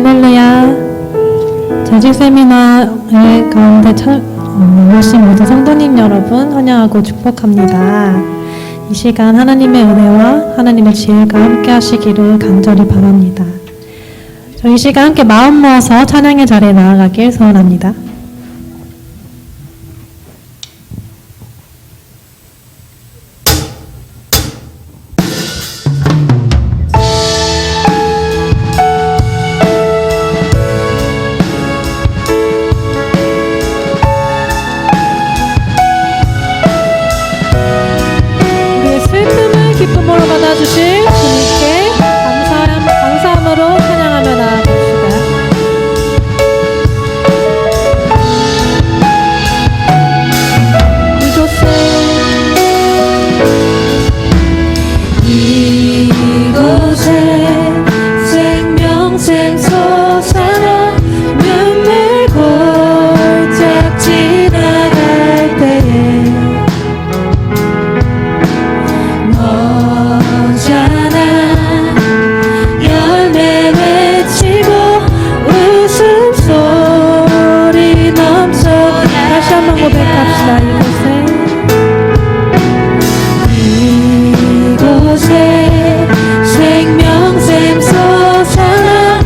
할렐루야. 재직 세미나의 가운데 오신 모든 성도님 여러분 환영하고 축복합니다. 이 시간 하나님의 은혜와 하나님의 지혜가 함께 하시기를 간절히 바랍니다. 저희 시간 함께 마음 모아서 찬양의 자리에 나아가길 소원합니다. 기쁨으로 받아주실 주님께 감사함으로 찬양하며 나아갑시다. 이곳에 생명샘 솟아나 눈물 골짝 지나갈 때에 너잖아 열매 맺히고 웃음소리 넘쳐 다시 한번 고백합시다. 이곳에 생명샘 솟아나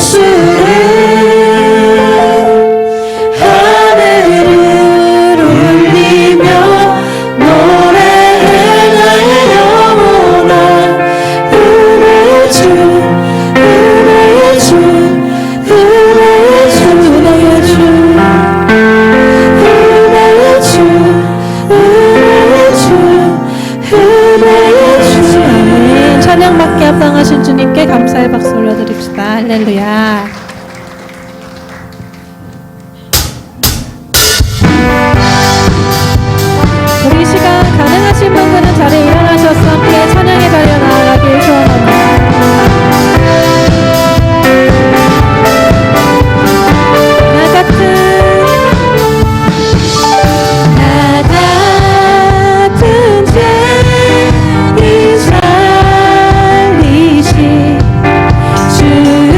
예수를 하늘을 울리며 노래해 나의 영혼아 은혜의 주 은혜의 주 은혜의 주 은혜의 주 은혜의 주 은혜의 주 은혜의 주 아멘. 찬양받게 합당하신 주님께 감사의 박수 올려드립시다. 할렐루야. 우리 이 시간 가능하신 분들은 자리에 일어나셔서 함께 찬양에 달려나가길 소원합니다. 나 같은 죄인 살리신 주의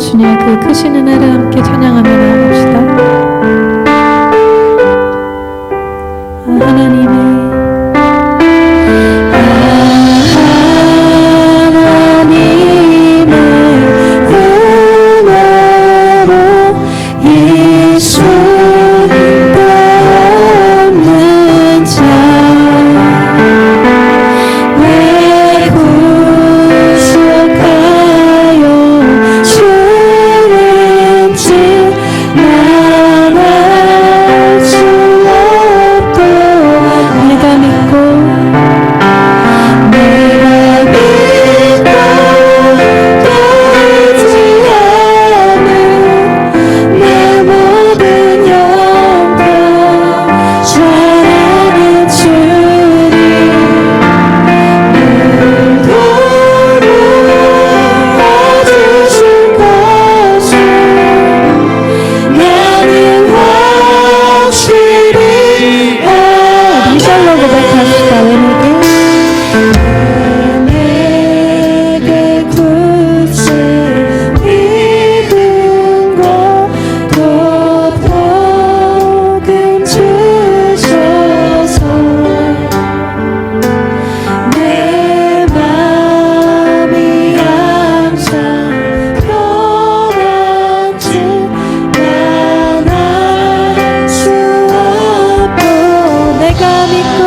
주님의 그 크신 은혜를 함께 찬양하며 나아갑시다. 하나님의 은혜로 예수 없는 자 왜 구속하여 주는지 난 알 수 없도다. 내가 믿고 떠오르지 않은 내 모든 영광 잘하는 주님 돌아주실 것을 나는 확실히 이절로 고백합시다. 내게 굳이 믿음과 또 복음 주셔서 내 맘이 항상 편한지 난 알 수 없고 내가 믿고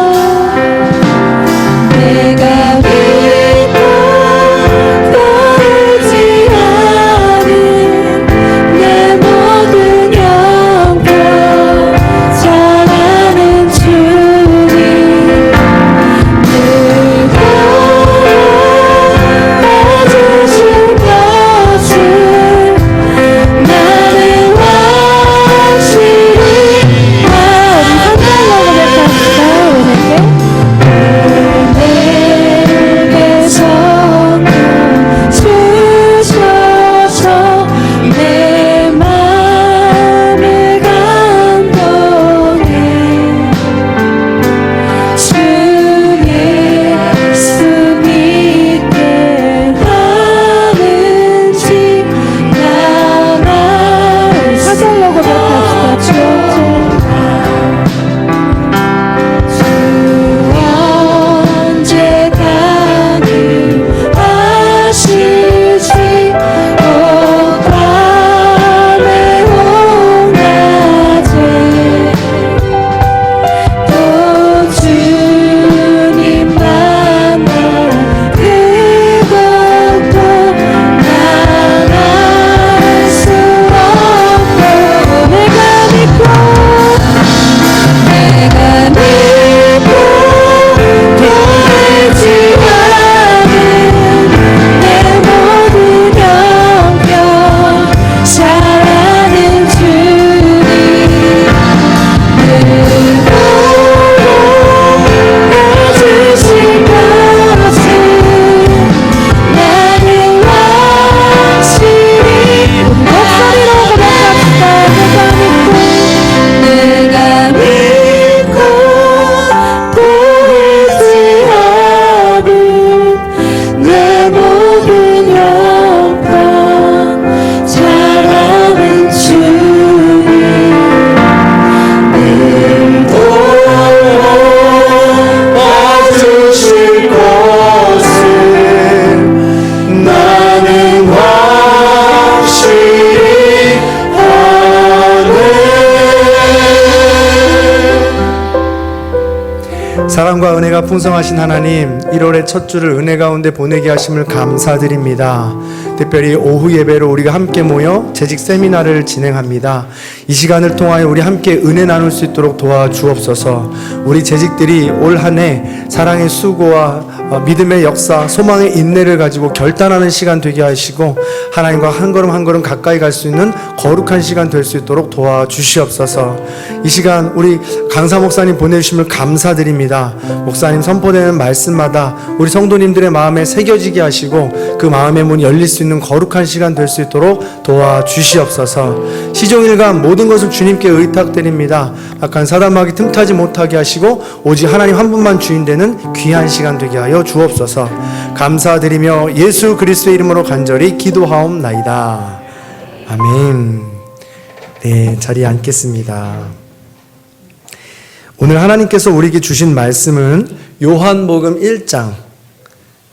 떠오르지 않은 내 모든 영광 잘하는 주님 늘 돌아주실 것을 나는 확실히 내게 성령 주셔서 내 맘을 감동해 주 예수 믿게 하는지 난 알 수 사절로 고백합시다. 주 언제 강림하실지 오밤의 홍낮에 또 주님 만나 그것도 난 알 수 없고 내가 믿고 돌지 않은 내 모든 영광 잘하는 주님 늘 돌아주실 것을 나는 확실히 목소리로 고백합시다. 내가 믿고 보이지 않은 내 모든 영광 잘하는 주님 늘 돌아주실 것을 나는 확실히 아네. 사랑과 은혜가 풍성하신 하나님, 1월의 첫 주를 은혜 가운데 보내게 하심을 감사드립니다. 특별히 오후 예배로 우리가 함께 모여 재직 세미나를 진행합니다. 이 시간을 통하여 우리 함께 은혜 나눌 수 있도록 도와주옵소서. 우리 재직들이 올 한 해 사랑의 수고와 믿음의 역사, 소망의 인내를 가지고 결단하는 시간 되게 하시고 하나님과 한 걸음 한 걸음 가까이 갈 수 있는 거룩한 시간 될 수 있도록 도와주시옵소서. 이 시간 우리 강사 목사님 보내주심을 감사드립니다. 목사님 선포되는 말씀마다 우리 성도님들의 마음에 새겨지게 하시고 그 마음의 문이 열릴 수 있는 거룩한 시간 될 수 있도록 도와주시옵소서. 시종일관 모든 것을 주님께 의탁드립니다. 악한 사단마귀 틈타지 못하게 하시고 오직 하나님 한 분만 주인 되는 귀한 시간 되게 하여 주옵소서. 감사드리며 예수 그리스도의 이름으로 간절히 기도하옵나이다. 아멘. 네, 자리에 앉겠습니다. 오늘 하나님께서 우리에게 주신 말씀은 요한복음 1장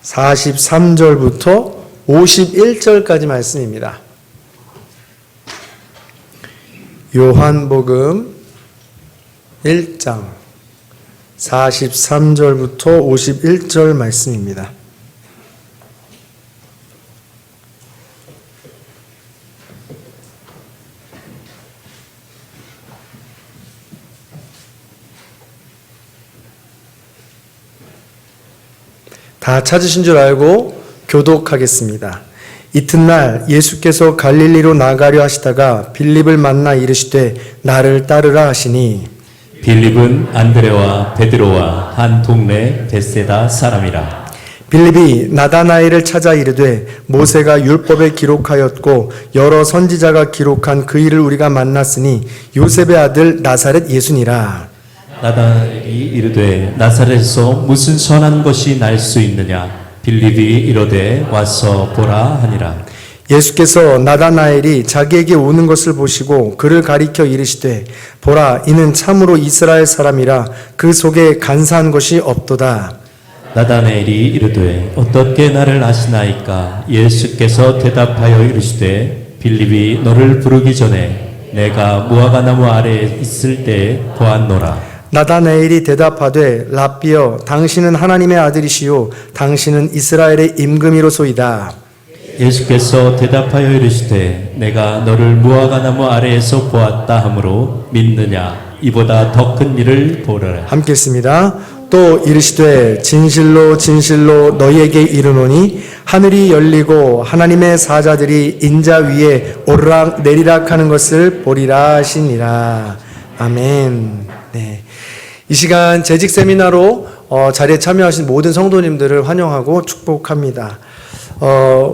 43절부터 51절까지 말씀입니다. 요한복음 1장 43절부터 51절 말씀입니다. 다 찾으신 줄 알고 교독하겠습니다. 이튿날 예수께서 갈릴리로 나가려 하시다가 빌립을 만나 이르시되 나를 따르라 하시니 빌립은 안드레와 베드로와 한 동네 벳세다 사람이라. 빌립이 나다나엘을 찾아 이르되 모세가 율법에 기록하였고 여러 선지자가 기록한 그 일을 우리가 만났으니 요셉의 아들 나사렛 예수니라. 나다나엘이 이르되 나사렛에서 무슨 선한 것이 날 수 있느냐. 빌립이 이르되 와서 보라 하니라. 예수께서 나다나엘이 자기에게 오는 것을 보시고 그를 가리켜 이르시되 보라 이는 참으로 이스라엘 사람이라 그 속에 간사한 것이 없도다. 나다나엘이 이르되 어떻게 나를 아시나이까. 예수께서 대답하여 이르시되 빌립이 너를 부르기 전에 내가 무화과 나무 아래에 있을 때 보았노라. 나다나엘이 대답하되 랍비여 당신은 하나님의 아들이시요 당신은 이스라엘의 임금이로소이다. 예수께서 대답하여 이르시되 내가 너를 무화과 나무 아래에서 보았다 하므로 믿느냐. 이보다 더 큰 일을 보라. 함께 읽습니다. 또 이르시되 진실로 진실로 너희에게 이르노니 하늘이 열리고 하나님의 사자들이 인자 위에 오르락 내리락 하는 것을 보리라 하시니라. 아멘. 네. 이 시간 재직 세미나로 자리에 참여하신 모든 성도님들을 환영하고 축복합니다.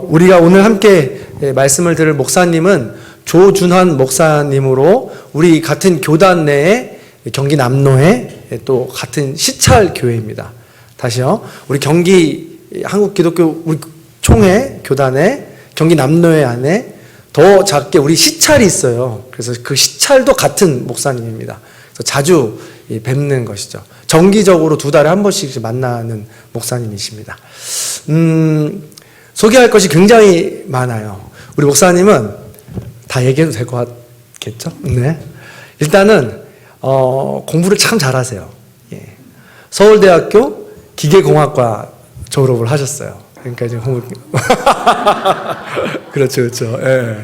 우리가 오늘 함께 말씀을 들을 목사님은 조준환 목사님으로 우리 같은 교단 내에 경기 남로에 또 같은 시찰 교회입니다. 다시요. 우리 경기 한국 기독교 우리 총회 교단에 경기 남로회 안에 더 작게 우리 시찰이 있어요. 그래서 그 시찰도 같은 목사님입니다. 그래서 자주 뵙는 것이죠. 정기적으로 2달에 한 번씩 만나는 목사님이십니다. 소개할 것이 굉장히 많아요. 우리 목사님은 다 얘기해도 될 것 같겠죠? 네. 일단은 공부를 참 잘하세요. 예. 서울대학교 기계공학과 졸업을 하셨어요. 그러니까 지금 그렇죠, 그렇죠. 예.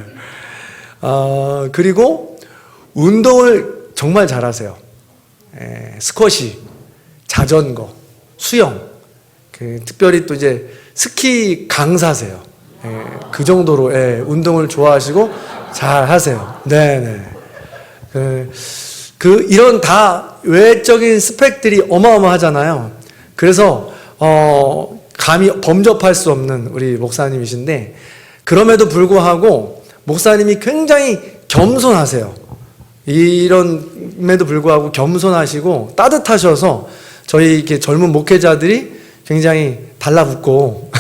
그리고 운동을 정말 잘하세요. 예. 스쿼시, 자전거, 수영. 특별히 또 이제 스키 강사세요. 예. 그 정도로 운동을 좋아하시고 잘 하세요. 네네. 이런 다 외적인 스펙들이 어마어마하잖아요. 그래서 감히 범접할 수 없는 우리 목사님이신데 그럼에도 불구하고 목사님이 굉장히 겸손하세요. 이런에도 불구하고 겸손하시고 따뜻하셔서 저희 이렇게 젊은 목회자들이 굉장히 달라붙고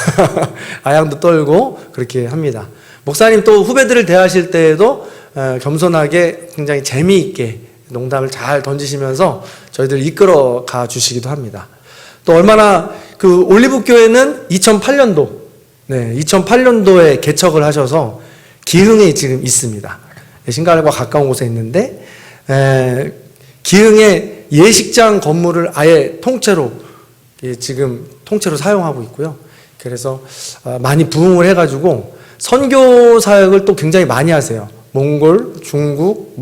아양도 떨고 그렇게 합니다. 목사님 또 후배들을 대하실 때에도 겸손하게 굉장히 재미있게 농담을 잘 던지시면서 저희들 이끌어 가 주시기도 합니다. 또 얼마나 그 올리브교회는 2008년도, 2008년도에 개척을 하셔서 기흥에 지금 있습니다. 신갈과 가까운 곳에 있는데, 기흥에 예식장 건물을 아예 통째로 사용하고 있고요. 그래서 많이 부흥을 해가지고 선교 사역을 또 굉장히 많이 하세요. 몽골, 중국,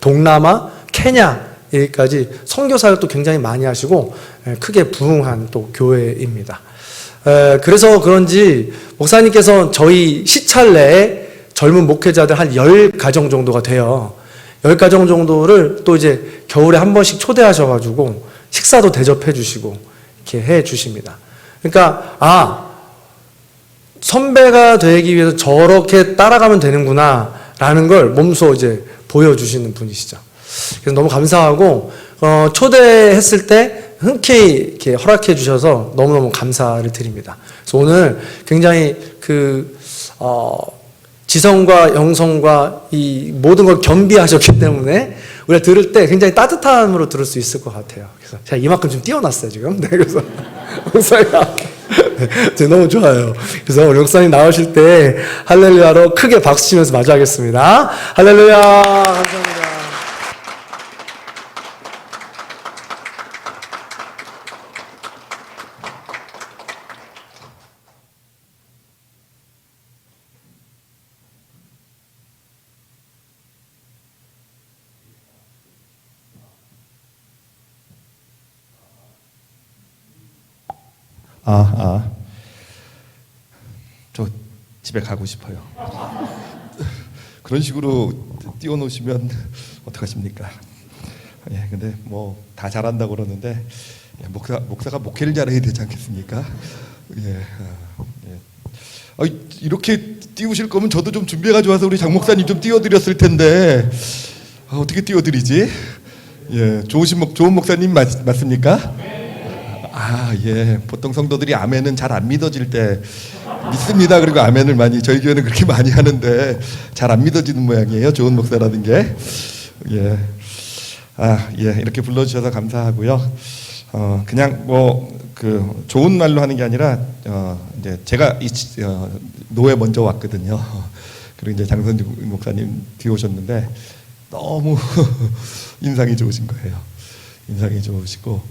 동남아, 케냐 여기까지 선교 사역도 굉장히 많이 하시고 크게 부흥한 또 교회입니다. 그래서 그런지 목사님께서 저희 시찰 내에 젊은 목회자들 한 10가정 정도가 돼요. 10가정 정도를 또 이제 겨울에 한 번씩 초대하셔가지고 식사도 대접해 주시고 이렇게 해 주십니다. 그러니까 선배가 되기 위해서 저렇게 따라가면 되는구나 라는 걸 몸소 이제 보여주시는 분이시죠. 그래서 너무 감사하고 초대했을 때 흔쾌히 이렇게 허락해 주셔서 너무너무 감사를 드립니다. 그래서 오늘 굉장히 지성과 영성과 이 모든 걸 겸비하셨기 때문에 우리가 들을 때 굉장히 따뜻함으로 들을 수 있을 것 같아요. 그래서 제가 이만큼 좀 띄워놨어요 지금. 네, 그래서 목사가 너무 좋아요. 그래서 우리 목사님 나오실 때 할렐루야로 크게 박수 치면서 마주하겠습니다. 할렐루야. 감사합니다. 저 집에 가고 싶어요. 그런 식으로 띄워놓으시면 어떡하십니까? 예, 근데 뭐 다 잘한다고 그러는데 목사가 목회를 잘해야 되지 않겠습니까? 예, 이렇게 띄우실 거면 저도 좀 준비해가지고 와서 우리 장 목사님 좀 띄워드렸을 텐데 어떻게 띄워드리지? 예, 좋은 목사님 맞습니까? 예. 보통 성도들이 아멘은 잘 안 믿어질 때 믿습니다. 그리고 아멘을 많이, 저희 교회는 그렇게 많이 하는데 잘 안 믿어지는 모양이에요. 좋은 목사라는 게. 예. 이렇게 불러주셔서 감사하고요. 그냥 좋은 말로 하는 게 아니라, 이제 제가 노에 먼저 왔거든요. 그리고 이제 장선주 목사님 뒤에 오셨는데 너무 인상이 좋으신 거예요. 인상이 좋으시고,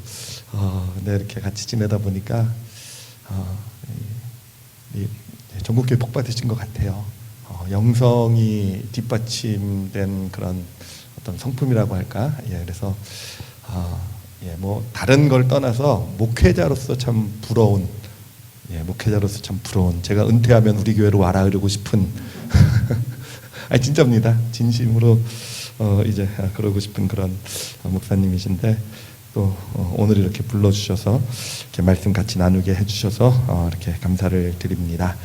네, 이렇게 같이 지내다 보니까 전국교회 복 받으신 것 같아요. 영성이 뒷받침된 그런 어떤 성품이라고 할까? 예, 그래서 뭐 다른 걸 떠나서 목회자로서 참 부러운, 목회자로서 참 부러운. 제가 은퇴하면 우리 교회로 와라 그러고 싶은. 진짜입니다. 진심으로 이제 그러고 싶은 그런 목사님이신데. 또 오늘 이렇게 불러주셔서 이렇게 말씀 같이 나누게 해주셔서 이렇게 감사를 드립니다.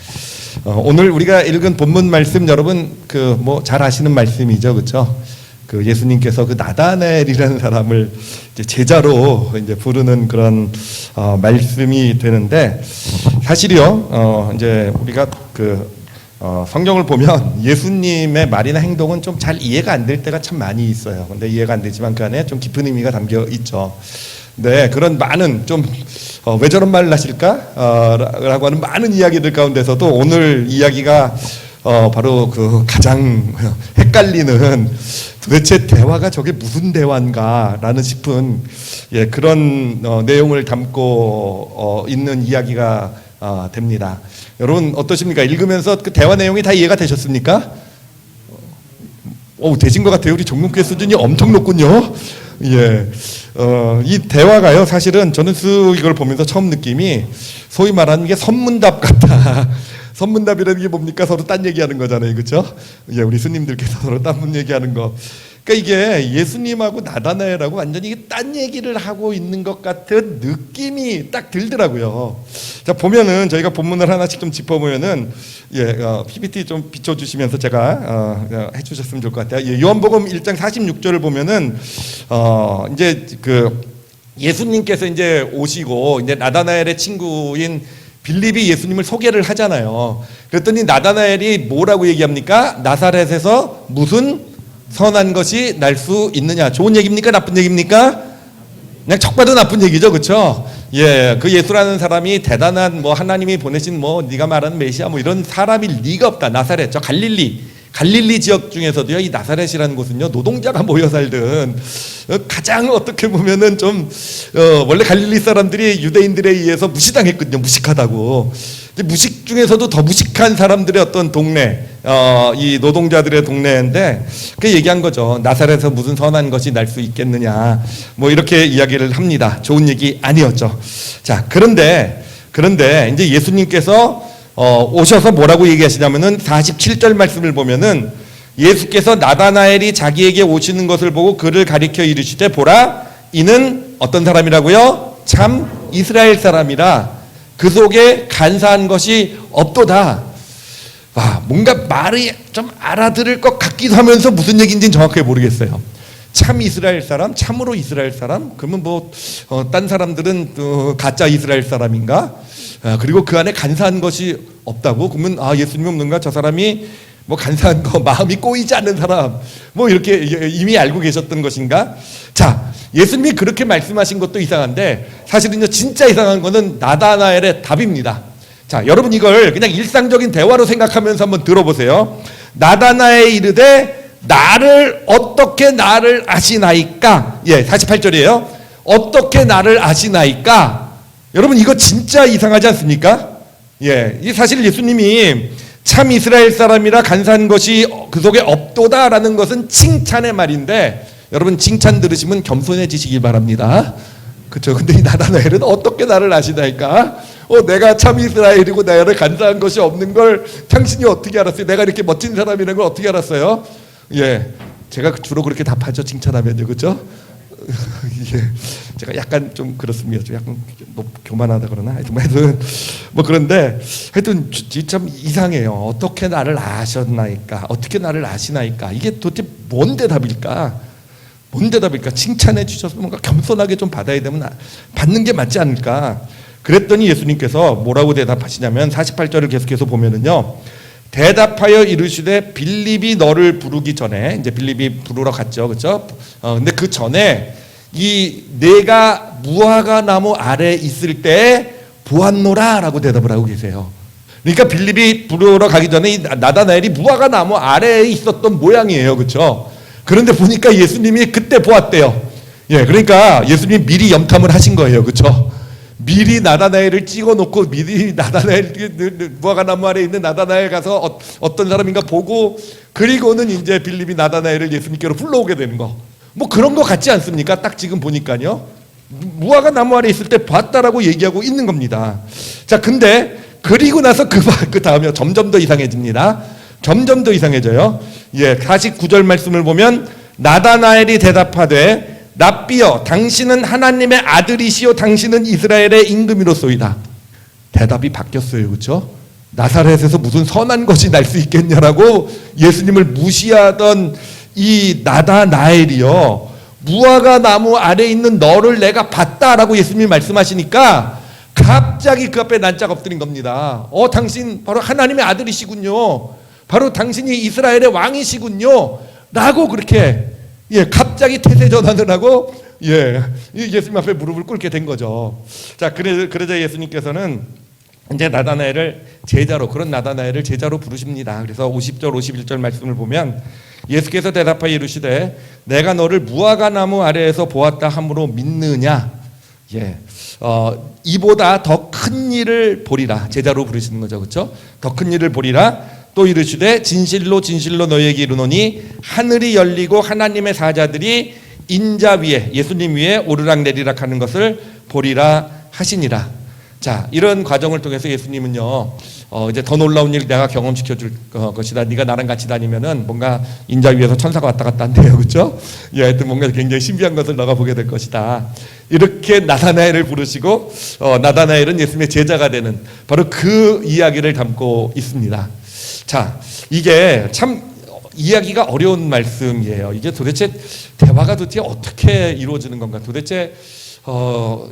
오늘 우리가 읽은 본문 말씀 여러분 뭐 잘 아시는 말씀이죠, 그렇죠? 예수님께서 나다나엘이라는 사람을 이제 제자로 이제 부르는 그런 말씀이 되는데 사실이요, 이제 우리가 성경을 보면 예수님의 말이나 행동은 좀 잘 이해가 안 될 때가 참 많이 있어요. 근데 이해가 안 되지만 그 안에 좀 깊은 의미가 담겨 있죠. 네, 그런 많은 좀 왜 저런 말을 하실까? 라고 하는 많은 이야기들 가운데서도 오늘 이야기가 바로 가장 헷갈리는, 도대체 대화가 저게 무슨 대화인가라는 싶은 그런 내용을 담고 있는 이야기가 됩니다. 여러분 어떠십니까? 읽으면서 그 대화 내용이 다 이해가 되셨습니까? 되신 것 같아요. 우리 종문교회 수준이 엄청 높군요. 예, 이 대화가요, 사실은 저는 이걸 보면서 처음 느낌이 소위 말하는 게 선문답 같다. 선문답이라는 게 뭡니까? 서로 딴 얘기하는 거잖아요, 그렇죠? 예, 우리 스님들께서 서로 딴 얘기하는 거. 그러니까 이게 예수님하고 나다나엘하고 완전히 딴 얘기를 하고 있는 것 같은 느낌이 딱 들더라고요. 자, 보면은 저희가 본문을 하나씩 좀 짚어보면은 PPT 좀 비춰주시면서 제가 해주셨으면 좋을 것 같아요. 요한복음 1장 46절을 보면은 이제 예수님께서 이제 오시고 이제 나다나엘의 친구인 빌립이 예수님을 소개를 하잖아요. 그랬더니 나다나엘이 뭐라고 얘기합니까? 나사렛에서 무슨 선한 것이 날 수 있느냐? 좋은 얘기입니까? 나쁜 얘기입니까? 그냥 척 봐도 나쁜 얘기죠, 그렇죠? 예, 그 예수라는 사람이 대단한 뭐 하나님이 보내신 뭐 네가 말하는 메시아 뭐 이런 사람일 리가 없다. 나사렛, 저 갈릴리 지역 중에서도요, 이 나사렛이라는 곳은요, 노동자가 모여 살던 가장 어떻게 보면은 좀 원래 갈릴리 사람들이 유대인들에 의해서 무시당했거든요. 무식하다고. 무식 중에서도 더 무식한 사람들의 어떤 동네, 이 노동자들의 동네인데 그 얘기한 거죠. 나사렛에서 무슨 선한 것이 날 수 있겠느냐, 뭐 이렇게 이야기를 합니다. 좋은 얘기 아니었죠. 자, 그런데 이제 예수님께서 오셔서 뭐라고 얘기하시냐면은 47절 말씀을 보면은 예수께서 나다나엘이 자기에게 오시는 것을 보고 그를 가리켜 이르시되 보라, 이는 어떤 사람이라고요? 참 이스라엘 사람이라 그 속에 간사한 것이 없도다. 뭔가 말이 좀 알아들을 것 같기도 하면서 무슨 얘기인지는 정확하게 모르겠어요. 참 이스라엘 사람, 참으로 이스라엘 사람? 그러면 딴 사람들은 가짜 이스라엘 사람인가? 그리고 그 안에 간사한 것이 없다고? 그러면 예수님이 없는가? 저 사람이 뭐 간사한 거, 마음이 꼬이지 않는 사람, 뭐 이렇게 이미 알고 계셨던 것인가? 자, 예수님이 그렇게 말씀하신 것도 이상한데 사실은요 진짜 이상한 거는 나다나엘의 답입니다. 자, 여러분 이걸 그냥 일상적인 대화로 생각하면서 한번 들어보세요. 나다나엘이 이르되 어떻게 나를 아시나이까? 예, 48절이에요. 어떻게 나를 아시나이까? 여러분 이거 진짜 이상하지 않습니까? 예, 이 사실 예수님이 참 이스라엘 사람이라 간사한 것이 그 속에 없도다라는 것은 칭찬의 말인데 여러분 칭찬 들으시면 겸손해지시길 바랍니다. 그렇죠? 근데 이 나다나엘은 어떻게 나를 아시나이까? 내가 참 이스라엘이고 나를 간사한 것이 없는 걸 당신이 어떻게 알았어요? 내가 이렇게 멋진 사람이라는 걸 어떻게 알았어요? 예, 제가 주로 그렇게 답하죠, 칭찬하면요, 그렇죠? 예, 제가 약간 좀 그렇습니다. 좀 약간 교만하다 그러나 하여튼 뭐 그런데 하여튼 참 이상해요. 어떻게 나를 아셨나이까? 어떻게 나를 아시나이까? 이게 도대체 뭔 대답일까? 뭔 대답일까? 칭찬해 주셔서 뭔가 겸손하게 좀 받아야 되면 받는 게 맞지 않을까? 그랬더니 예수님께서 뭐라고 대답하시냐면 48절을 계속해서 보면은요. 대답하여 이르시되 빌립이 너를 부르기 전에 이제 빌립이 부르러 갔죠, 그렇죠? 근데 그 전에 이 내가 무화과 나무 아래 있을 때 보았노라라고 대답을 하고 계세요. 그러니까 빌립이 부르러 가기 전에 이 나다나엘이 무화과 나무 아래에 있었던 모양이에요, 그렇죠? 그런데 보니까 예수님이 그때 보았대요. 예, 그러니까 예수님이 미리 염탐을 하신 거예요, 그렇죠? 미리 나다나엘을 찍어놓고 미리 나다나엘 무화과 나무 아래 있는 나다나엘 가서 어떤 사람인가 보고 그리고는 이제 빌립이 나다나엘을 예수님께로 불러오게 되는 거. 뭐 그런 거 같지 않습니까? 딱 지금 보니까요. 무화과 나무 아래 있을 때 봤다라고 얘기하고 있는 겁니다. 자, 근데 그리고 나서 그 다음에 점점 더 이상해집니다. 점점 더 이상해져요. 예, 49절 말씀을 보면 나다나엘이 대답하되 랍비여 당신은 하나님의 아들이시요 당신은 이스라엘의 임금이로소이다. 대답이 바뀌었어요, 그렇죠? 나사렛에서 무슨 선한 것이 날 수 있겠냐라고 예수님을 무시하던 이 나다나엘이요 무화과 나무 아래 있는 너를 내가 봤다라고 예수님이 말씀하시니까 갑자기 그 앞에 난짝 엎드린 겁니다. 당신 바로 하나님의 아들이시군요. 바로 당신이 이스라엘의 왕이시군요. 라고 그렇게 갑자기 태세 전환을 하고 예수님 앞에 무릎을 꿇게 된 거죠. 자, 그러자 예수님께서는 이제 나다나엘을 제자로 그런 나다나엘을 제자로 부르십니다. 그래서 50절 51절 말씀을 보면 예수께서 대답하여 이르시되 내가 너를 무화과 나무 아래에서 보았다 함으로 믿느냐? 이보다 더 큰 일을 보리라. 제자로 부르시는 거죠, 그렇죠? 더 큰 일을 보리라. 또 이르시되 진실로 진실로 너희에게 이르노니 하늘이 열리고 하나님의 사자들이 인자 위에 예수님 위에 오르락내리락 하는 것을 보리라 하시니라. 자, 이런 과정을 통해서 예수님은요 이제 더 놀라운 일 내가 경험시켜 줄 것이다. 네가 나랑 같이 다니면은 뭔가 인자 위에서 천사가 왔다 갔다 한대요, 그렇죠? 하여튼 뭔가 굉장히 신비한 것을 너가 보게 될 것이다. 이렇게 나다나엘을 부르시고 나다나엘은 예수님의 제자가 되는 바로 그 이야기를 담고 있습니다. 자, 이게 참 이야기가 어려운 말씀이에요. 이게 도대체 대화가 도대체 어떻게 이루어지는 건가? 도대체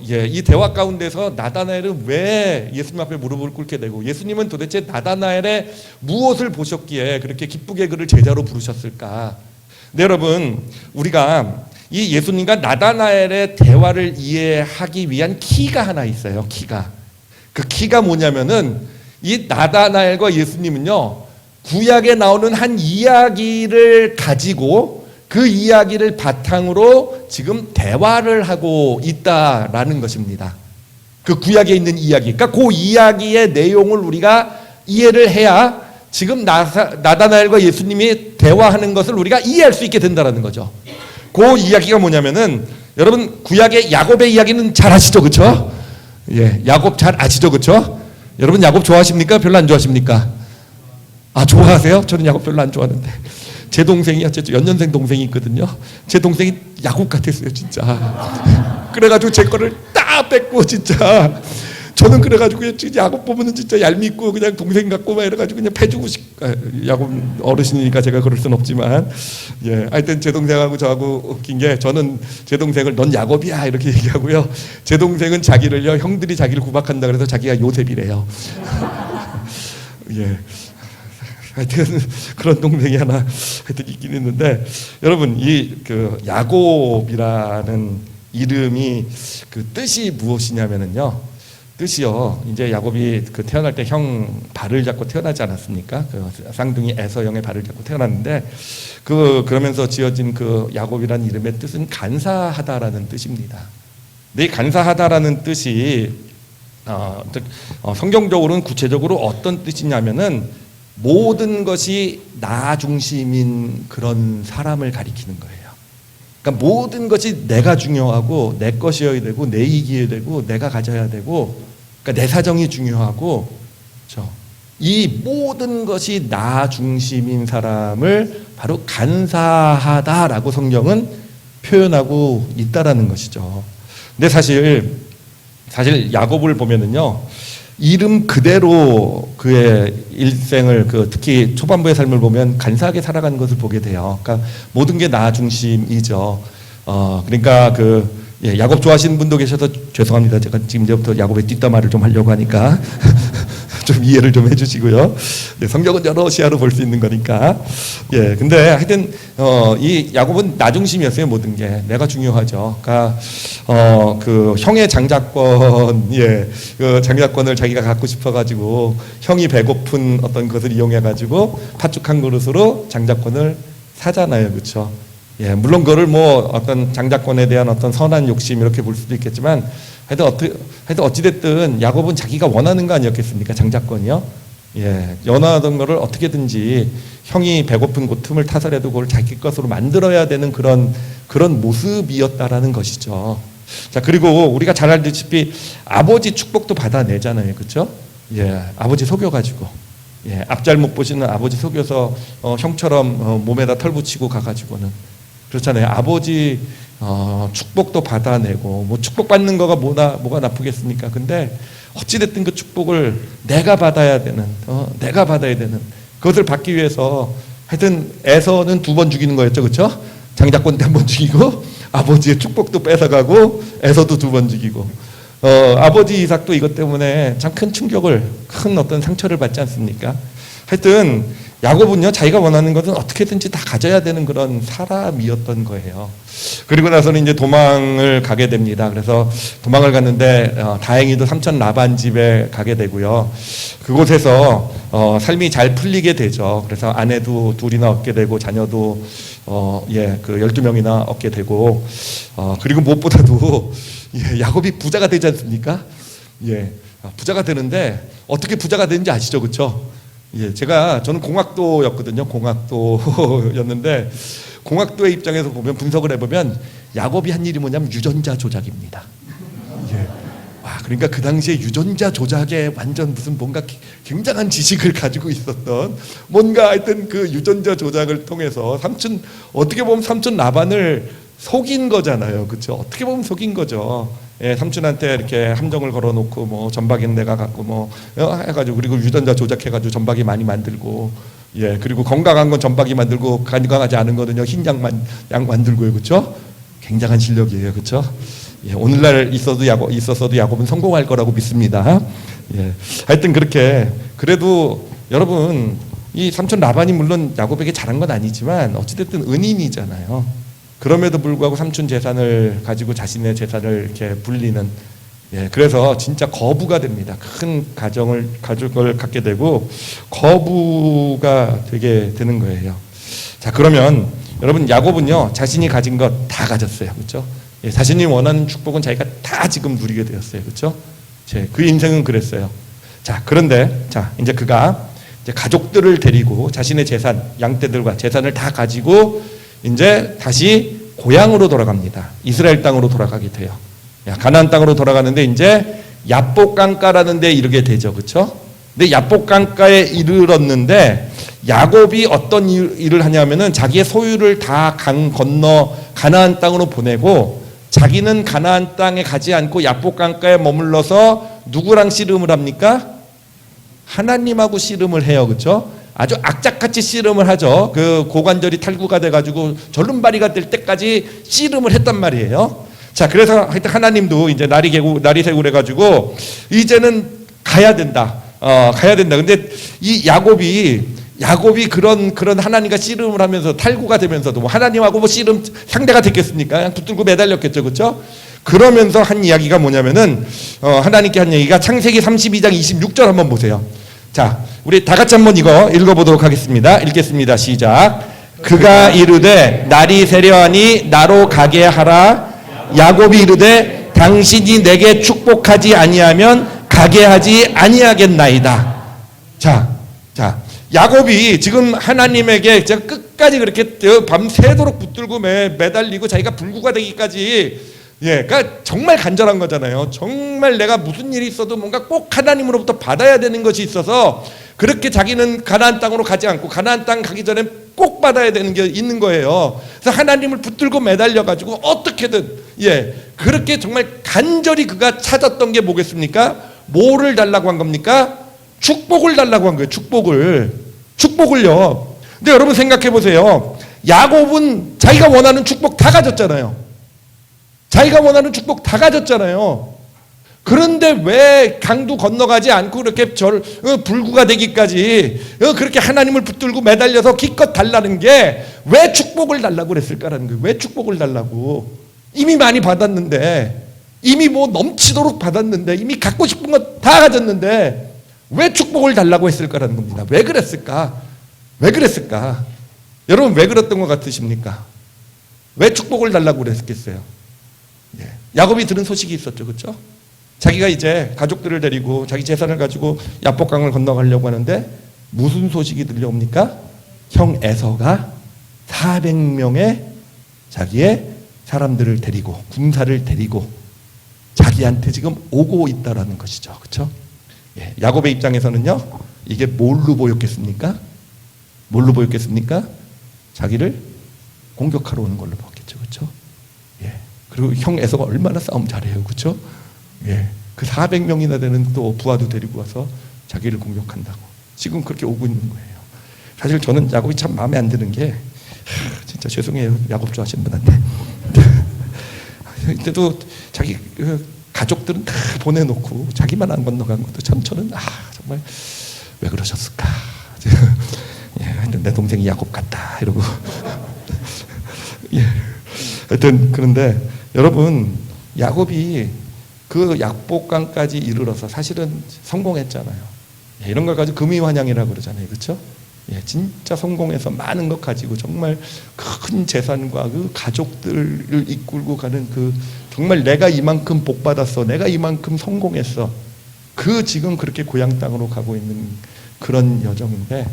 이 대화 가운데서 나다나엘은 왜 예수님 앞에 무릎을 꿇게 되고 예수님은 도대체 나다나엘의 무엇을 보셨기에 그렇게 기쁘게 그를 제자로 부르셨을까? 네, 여러분, 우리가 이 예수님과 나다나엘의 대화를 이해하기 위한 키가 하나 있어요. 그 키가 뭐냐면은 이 나다나엘과 예수님은요 구약에 나오는 한 이야기를 가지고 그 이야기를 바탕으로 지금 대화를 하고 있다라는 것입니다. 그 구약에 있는 이야기, 그러니까 그 이야기의 내용을 우리가 이해를 해야 지금 나다나엘과 예수님이 대화하는 것을 우리가 이해할 수 있게 된다는 거죠. 그 이야기가 뭐냐면은 여러분 구약의 야곱의 이야기는 잘 아시죠, 그렇죠? 야곱 잘 아시죠, 그렇죠? 여러분 야곱 좋아하십니까? 별로 안 좋아하십니까? 좋아하세요? 저는 야곱 별로 안 좋아하는데 제 동생이 제 연년생 동생이 있거든요. 제 동생이 야곱 같았어요, 진짜. 그래가지고 제 거를 다 뺏고 진짜. 저는 그래가지고 야곱 보면은 진짜 얄밉고 그냥 동생 같고 막 이래가지고 그냥 패주고 야곱 어르신이니까 제가 그럴 순 없지만 하여튼 제 동생하고 저하고 웃긴 게 저는 제 동생을 넌 야곱이야 이렇게 얘기하고요. 제 동생은 자기를요 형들이 자기를 구박한다 그래서 자기가 요셉이래요. 하여튼 그런 동생이 하나 하여튼 있긴 있는데, 여러분 이 그 야곱이라는 이름이 그 뜻이 무엇이냐면은요. 뜻이요. 이제 야곱이 그 태어날 때 형 발을 잡고 태어나지 않았습니까? 그 쌍둥이 에서 형의 발을 잡고 태어났는데 그러면서 지어진 그 야곱이라는 이름의 뜻은 간사하다라는 뜻입니다. 근데 이 간사하다라는 뜻이 성경적으로는 구체적으로 어떤 뜻이냐면은 모든 것이 나 중심인 그런 사람을 가리키는 거예요. 그러니까 모든 것이 내가 중요하고 내 것이어야 되고 내 이익이어야 되고 내가 가져야 되고, 그러니까 내 사정이 중요하고, 그렇죠? 이 모든 것이 나 중심인 사람을 바로 간사하다라고 성경은 표현하고 있다라는 것이죠. 근데 사실 야곱을 보면은요, 이름 그대로 그의 일생을 특히 초반부의 삶을 보면 간사하게 살아가는 것을 보게 돼요. 그러니까 모든 게 나 중심이죠. 그러니까 야곱 좋아하시는 분도 계셔서 죄송합니다. 제가 지금 이제부터 야곱의 뒷담화를 좀 하려고 하니까 좀 이해를 좀 해주시고요. 네, 성경은 여러 시야로 볼 수 있는 거니까. 예, 근데 하여튼 이 야곱은 나 중심이었어요. 모든 게 내가 중요하죠. 그러니까 그 형의 장자권, 그 장자권을 자기가 갖고 싶어가지고 형이 배고픈 어떤 것을 이용해가지고 팥죽 한 그릇으로 장자권을 사잖아요, 그렇죠? 예, 물론 그거를 뭐 어떤 장자권에 대한 어떤 선한 욕심 이렇게 볼 수도 있겠지만, 하여튼 어찌됐든 야곱은 자기가 원하는 거 아니었겠습니까? 장자권이요. 예, 원하던 거를 어떻게든지 형이 배고픈 그 틈을 타서라도 그걸 자기 것으로 만들어야 되는 그런 모습이었다라는 것이죠. 자, 그리고 우리가 잘 알다시피 아버지 축복도 받아내잖아요, 그렇죠? 예, 아버지 속여가지고, 예, 앞잘못 보시는 아버지 속여서 형처럼 몸에다 털 붙이고 가가지고는, 그렇잖아요. 아버지 축복도 받아내고, 뭐 축복받는 거가 뭐가 나쁘겠습니까? 근데 어찌됐든 그 축복을 내가 받아야 되는 그것을 받기 위해서 하여튼 에서는 2번 죽이는 거였죠, 그렇죠? 장자권 때 1번 죽이고 아버지의 축복도 뺏어가고 에서도 2번 죽이고, 아버지 이삭도 이것 때문에 참 큰 충격을, 큰 어떤 상처를 받지 않습니까? 하여튼 야곱은요, 자기가 원하는 것은 어떻게든지 다 가져야 되는 그런 사람이었던 거예요. 그리고 나서는 이제 도망을 가게 됩니다. 그래서 도망을 갔는데 다행히도 삼촌 라반 집에 가게 되고요. 그곳에서 삶이 잘 풀리게 되죠. 그래서 아내도 2이나 얻게 되고 자녀도 12명이나 얻게 되고, 그리고 무엇보다도 야곱이 부자가 되지 않습니까? 부자가 되는데 어떻게 부자가 되는지 아시죠, 그렇죠? 저는 공학도였거든요. 공학도였는데 공학도의 입장에서 보면, 분석을 해보면 야곱이 한 일이 뭐냐면 유전자 조작입니다. 그러니까 그 당시에 유전자 조작에 완전 무슨 뭔가 굉장한 지식을 가지고 있었던, 뭔가 하여튼 그 유전자 조작을 통해서 어떻게 보면 삼촌 라반을 속인 거잖아요, 그렇죠? 어떻게 보면 속인 거죠. 삼촌한테 이렇게 함정을 걸어놓고 뭐 전박이는 내가 갖고 뭐 해가지고, 그리고 유전자 조작해가지고 전박이 많이 만들고, 그리고 건강한 건 전박이 만들고 건강하지 않은 거는요 흰 양 만들고요, 그렇죠? 굉장한 실력이에요, 그렇죠? 오늘날 있었어도 야곱은 성공할 거라고 믿습니다. 하여튼 그렇게, 그래도 여러분 이 삼촌 라반이 물론 야곱에게 잘한 건 아니지만 어찌됐든 은인이잖아요. 그럼에도 불구하고 삼촌 재산을 가지고 자신의 재산을 이렇게 불리는, 그래서 진짜 거부가 됩니다. 큰 가족을 갖게 되고 거부가 되게 되는 거예요. 자, 그러면 여러분 야곱은요 자신이 가진 것 다 가졌어요, 그렇죠? 자신이 원하는 축복은 자기가 다 지금 누리게 되었어요, 그렇죠? 그 인생은 그랬어요. 자, 그런데 이제 그가 이제 가족들을 데리고 자신의 재산, 양떼들과 재산을 다 가지고 이제 다시 고향으로 돌아갑니다. 이스라엘 땅으로 돌아가게 돼요. 가나안 땅으로 돌아가는데 이제 야복강가라는 데 이르게 되죠, 그렇죠? 근데 야복강가에 이르렀는데 야곱이 어떤 일을 하냐면은 자기의 소유를 다 강 건너 가나안 땅으로 보내고, 자기는 가나안 땅에 가지 않고 야복강가에 머물러서 누구랑 씨름을 합니까? 하나님하고 씨름을 해요, 그렇죠? 아주 악착같이 씨름을 하죠. 그 고관절이 탈구가 돼가지고 절름발이가 될 때까지 씨름을 했단 말이에요. 자, 그래서 하여튼 하나님도 이제 날이 새고 그래가지고 이제는 가야 된다. 근데 이 야곱이 야곱이 그런 하나님과 씨름을 하면서 탈구가 되면서도 뭐 하나님하고 뭐 씨름 상대가 됐겠습니까? 그냥 붙들고 매달렸겠죠, 그렇죠? 그러면서 한 이야기가 뭐냐면은 하나님께 한 얘기가 창세기 32장 26절 한번 보세요. 자, 우리 다 같이 한번 이거 읽어보도록 하겠습니다. 읽겠습니다. 시작. 그가 이르되 날이 세려하니 나로 가게 하라. 야곱이 이르되 당신이 내게 축복하지 아니하면 가게 하지 아니하겠나이다. 자, 야곱이 지금 하나님에게 제가 끝까지 그렇게 밤새도록 붙들고 매달리고 자기가 불구가 되기까지, 예, 그러니까 정말 간절한 거잖아요. 정말 내가 무슨 일이 있어도 뭔가 꼭 하나님으로부터 받아야 되는 것이 있어서 그렇게 자기는 가나안 땅으로 가지 않고 가나안 땅 가기 전에 꼭 받아야 되는 게 있는 거예요. 그래서 하나님을 붙들고 매달려 가지고 어떻게든, 예, 그렇게 정말 간절히 그가 찾았던 게 뭐겠습니까? 뭐를 달라고 한 겁니까? 축복을 달라고 한 거예요. 축복을요. 근데 여러분 생각해 보세요. 야곱은 자기가 원하는 축복 다 가졌잖아요. 그런데 왜 강도 건너가지 않고 그렇게 불구가 되기까지 그렇게 하나님을 붙들고 매달려서 기껏 달라는 게 왜 축복을 달라고 그랬을까라는 거예요. 왜 축복을 달라고? 이미 많이 받았는데, 이미 뭐 넘치도록 받았는데, 이미 갖고 싶은 거 다 가졌는데 왜 축복을 달라고 했을까라는 겁니다. 왜 그랬을까? 여러분 왜 그랬던 것 같으십니까? 왜 축복을 달라고 그랬겠어요? 예. 야곱이 들은 소식이 있었죠, 그렇죠? 자기가 이제 가족들을 데리고 자기 재산을 가지고 야복강을 건너가려고 하는데 무슨 소식이 들려옵니까? 형 에서가 400명의 자기의 사람들을 데리고 군사를 데리고 자기한테 지금 오고 있다라는 것이죠, 그렇죠? 예. 야곱의 입장에서는요, 이게 뭘로 보였겠습니까? 자기를 공격하러 오는 걸로 보였겠죠, 그렇죠? 예. 그리고 형 에서가 얼마나 싸움 잘해요, 그렇죠? 예. 그 400명이나 되는 또 부하도 데리고 와서 자기를 공격한다고 지금 그렇게 오고 있는 거예요. 사실 저는 야곱이 참 마음에 안 드는 게, 진짜 죄송해요, 야곱 좋아하시는 분한테. 그때도 자기 가족들은 다 보내놓고 자기만 안 건너간 것도 참 저는 정말 왜 그러셨을까. 예, 하여튼 내 동생이 야곱 같다 이러고. 예, 하여튼 그런데 여러분, 야곱이 그 약복강까지 이르러서 사실은 성공했잖아요. 예, 이런 걸 가지고 금이환영이라고 그러잖아요, 그렇죠? 예, 진짜 성공해서 많은 것 가지고 정말 큰 재산과 그 가족들을 이끌고 가는 그 정말 내가 이만큼 복 받았어, 내가 이만큼 성공했어. 그 지금 그렇게 고향 땅으로 가고 있는 그런 여정인데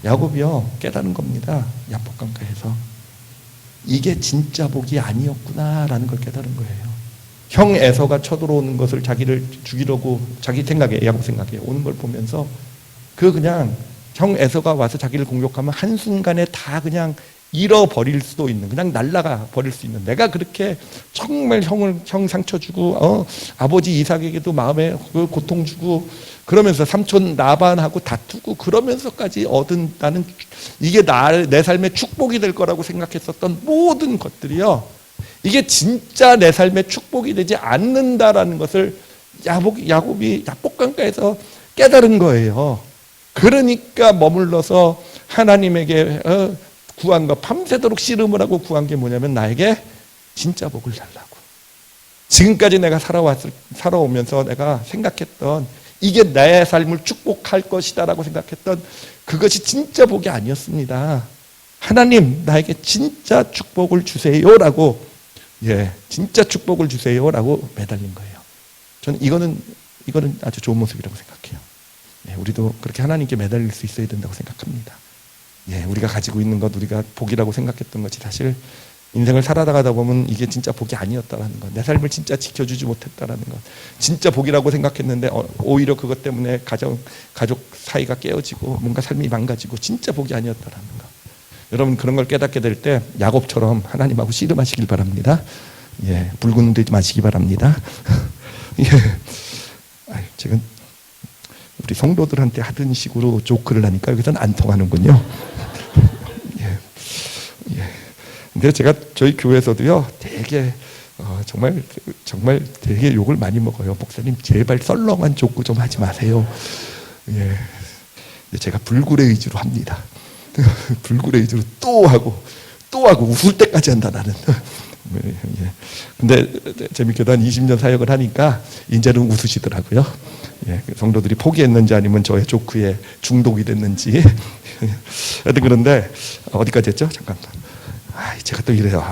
야곱이요 깨달은 겁니다. 약복강가에서 이게 진짜 복이 아니었구나라는 걸 깨달은 거예요. 형 에서가 쳐들어오는 것을 자기를 죽이려고 자기 생각에, 야곱 생각에 오는 걸 보면서 그냥 형 에서가 와서 자기를 공격하면 한순간에 다 그냥 잃어버릴 수도 있는, 그냥 날아가 버릴 수 있는, 내가 그렇게 정말 형 상처 주고 아버지 이삭에게도 마음에 고통 주고 그러면서 삼촌 라반하고 다투고 그러면서까지 얻은, 나는 이게 내 삶의 축복이 될 거라고 생각했었던 모든 것들이요, 이게 진짜 내 삶의 축복이 되지 않는다라는 것을 야곱이 약복강가에서 깨달은 거예요. 그러니까 머물러서 하나님에게 구한 거, 밤새도록 씨름을 하고 구한 게 뭐냐면 나에게 진짜 복을 달라고. 지금까지 내가 살아오면서 내가 생각했던 이게 내 삶을 축복할 것이다라고 생각했던 그것이 진짜 복이 아니었습니다. 하나님 나에게 진짜 축복을 주세요라고, 예, 진짜 축복을 주세요라고 매달린 거예요. 저는 이거는 아주 좋은 모습이라고 생각해요. 예, 우리도 그렇게 하나님께 매달릴 수 있어야 된다고 생각합니다. 예, 우리가 가지고 있는 것, 우리가 복이라고 생각했던 것이 사실 인생을 살아가다 보면 이게 진짜 복이 아니었다라는 것, 내 삶을 진짜 지켜주지 못했다라는 것, 진짜 복이라고 생각했는데 오히려 그것 때문에 가족 사이가 깨어지고 뭔가 삶이 망가지고 진짜 복이 아니었다라는 것. 여러분 그런 걸 깨닫게 될 때 야곱처럼 하나님하고 씨름하시길 바랍니다. 예, 붉은 되지 마시기 바랍니다. 예, 지금 우리 성도들한테 하던 식으로 조크를 하니까 여기서는 안 통하는군요. 예. 근데 제가 저희 교회에서도요, 되게 정말 되게 욕을 많이 먹어요. 목사님 제발 썰렁한 조크 좀 하지 마세요. 예. 제가 불굴의 의지로 합니다. 불굴의 의지로 또 하고 웃을 때까지 한다 나는. 근데 재밌게도 한 20년 사역을 하니까 이제는 웃으시더라고요. 성도들이 포기했는지 아니면 저의 조크에 중독이 됐는지. 하여튼 그런데 어디까지 했죠? 잠깐만. 제가 또 이래요.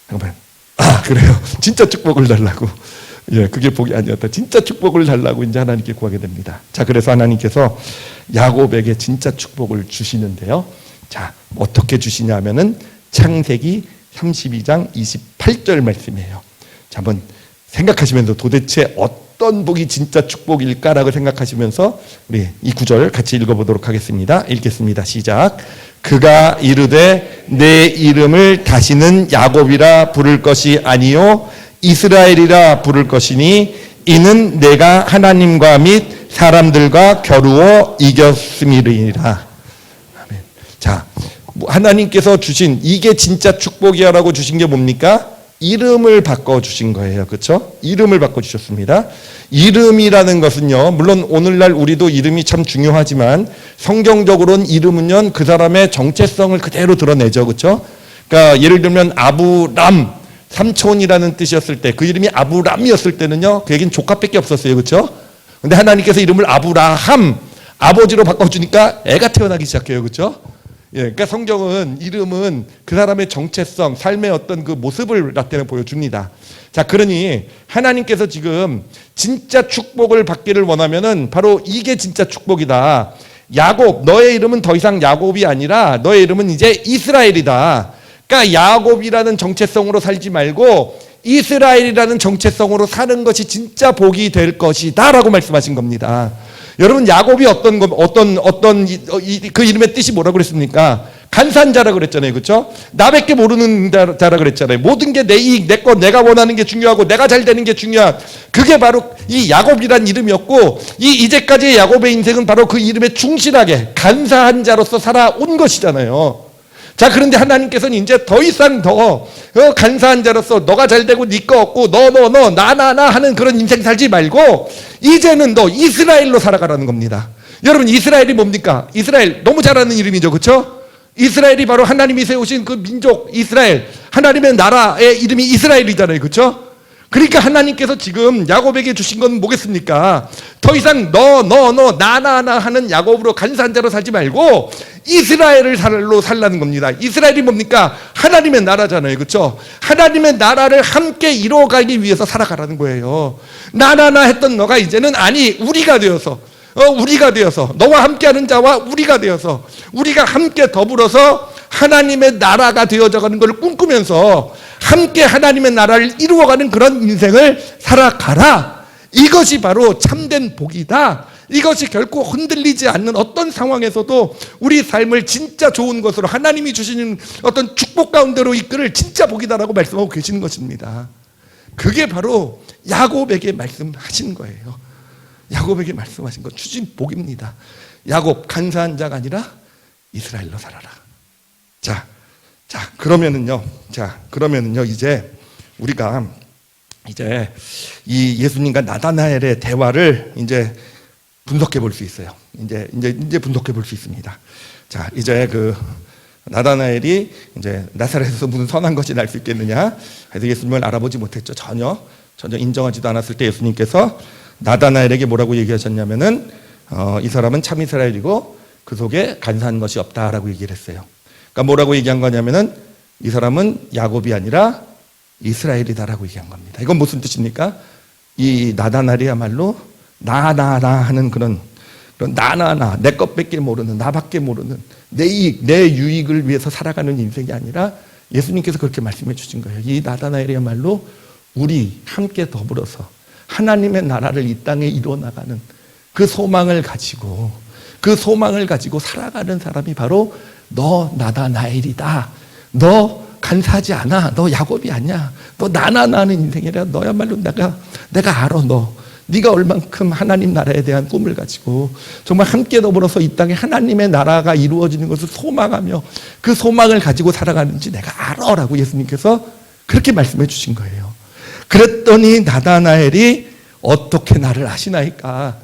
잠깐만. 그래요. 진짜 축복을 달라고. 그게 복이 아니었다. 진짜 축복을 달라고 이제 하나님께 구하게 됩니다. 자, 그래서 하나님께서 야곱에게 진짜 축복을 주시는데요. 자, 어떻게 주시냐 하면은 창세기 32장 28절 말씀이에요. 자, 한번 생각하시면서 도대체 어떤 복이 진짜 축복일까라고 생각하시면서 우리 이 구절 같이 읽어보도록 하겠습니다. 읽겠습니다. 시작. 그가 이르되 내 이름을 다시는 야곱이라 부를 것이 아니요 이스라엘이라 부를 것이니 이는 내가 하나님과 및 사람들과 겨루어 이겼음이니라. 아멘. 자, 하나님께서 주신 이게 진짜 축복이야라고 주신 게 뭡니까? 이름을 바꿔주신 거예요. 그렇죠? 이름을 바꿔주셨습니다. 이름이라는 것은요, 물론 오늘날 우리도 이름이 참 중요하지만 성경적으로는 이름은요, 그 사람의 정체성을 그대로 드러내죠. 그렇죠? 그러니까 예를 들면 아브람, 삼촌이라는 뜻이었을 때 그 이름이 아브람이었을 때는요, 그에겐 조카밖에 없었어요. 그렇죠? 근데 하나님께서 이름을 아브라함, 아버지로 바꿔주니까 애가 태어나기 시작해요. 그렇죠? 그러니까 성경은 이름은 그 사람의 정체성, 삶의 어떤 그 모습을 나타내 보여줍니다. 자, 그러니 하나님께서 지금 진짜 축복을 받기를 원하면은 바로 이게 진짜 축복이다. 야곱, 너의 이름은 더 이상 야곱이 아니라 너의 이름은 이제 이스라엘이다. 그러니까 야곱이라는 정체성으로 살지 말고 이스라엘이라는 정체성으로 사는 것이 진짜 복이 될 것이다라고 말씀하신 겁니다. 여러분, 야곱이 그 이름의 뜻이 뭐라고 그랬습니까? 간사한 자라 그랬잖아요. 그렇죠? 나밖에 모르는 자라 그랬잖아요. 모든 게 내 이익, 내 것, 내가 원하는 게 중요하고 내가 잘 되는 게 중요한, 그게 바로 이 야곱이란 이름이었고, 이제까지의 야곱의 인생은 바로 그 이름에 충실하게 간사한 자로서 살아온 것이잖아요. 자, 그런데 하나님께서는 이제 더 이상 더 간사한 자로서 너가 잘 되고 네 거 없고 너 나 하는 그런 인생 살지 말고 이제는 너 이스라엘로 살아가라는 겁니다. 여러분, 이스라엘이 뭡니까? 이스라엘 너무 잘 아는 이름이죠. 그렇죠? 이스라엘이 바로 하나님이 세우신 그 민족 이스라엘, 하나님의 나라의 이름이 이스라엘이잖아요. 그렇죠? 그러니까 하나님께서 지금 야곱에게 주신 건 뭐겠습니까? 더 이상 너 나 하는 야곱으로 간사한 자로 살지 말고 이스라엘로 살라는 겁니다. 이스라엘이 뭡니까? 하나님의 나라잖아요. 그렇죠? 하나님의 나라를 함께 이루어가기 위해서 살아가라는 거예요. 나 했던 너가 이제는 우리가 되어서 너와 함께하는 자와 우리가 되어서 우리가 함께 더불어서 하나님의 나라가 되어져가는 걸 꿈꾸면서 함께 하나님의 나라를 이루어가는 그런 인생을 살아가라. 이것이 바로 참된 복이다. 이것이 결코 흔들리지 않는 어떤 상황에서도 우리 삶을 진짜 좋은 것으로 하나님이 주시는 어떤 축복 가운데로 이끌을 진짜 복이다라고 말씀하고 계시는 것입니다. 그게 바로 야곱에게 말씀하신 거예요. 야곱에게 말씀하신 것, 주신 복입니다. 야곱, 간사한 자가 아니라 이스라엘로 살아라. 그러면은요, 이제 우리가 이제 이 예수님과 나다나엘의 대화를 이제 분석해 볼 수 있어요. 이제 분석해 볼 수 있습니다. 자, 이제 그 나다나엘이 이제 나사렛에서 무슨 선한 것이 날 수 있겠느냐? 그래서 예수님을 알아보지 못했죠. 전혀 인정하지도 않았을 때 예수님께서 나다나엘에게 뭐라고 얘기하셨냐면은 이 사람은 참 이스라엘이고 그 속에 간사한 것이 없다라고 얘기를 했어요. 그러니까 뭐라고 얘기한 거냐면은 이 사람은 야곱이 아니라 이스라엘이다라고 얘기한 겁니다. 이건 무슨 뜻입니까? 이 나다나엘이야말로 나 하는 그런 나 내 것밖에 모르는, 나밖에 모르는 내 이익, 내 유익을 위해서 살아가는 인생이 아니라 예수님께서 그렇게 말씀해 주신 거예요. 이 나다나엘이야말로 우리 함께 더불어서 하나님의 나라를 이 땅에 이루어 나가는 그 소망을 가지고 살아가는 사람이 바로 너 나다나엘이다. 너 간사하지 않아. 너 야곱이 아니야. 너 나는 인생이라. 너야말로 내가 알아. 네가 얼만큼 하나님 나라에 대한 꿈을 가지고 정말 함께 더불어서 이 땅에 하나님의 나라가 이루어지는 것을 소망하며 그 소망을 가지고 살아가는지 내가 알아라고 예수님께서 그렇게 말씀해 주신 거예요. 그랬더니 나다나엘이 어떻게 나를 아시나이까?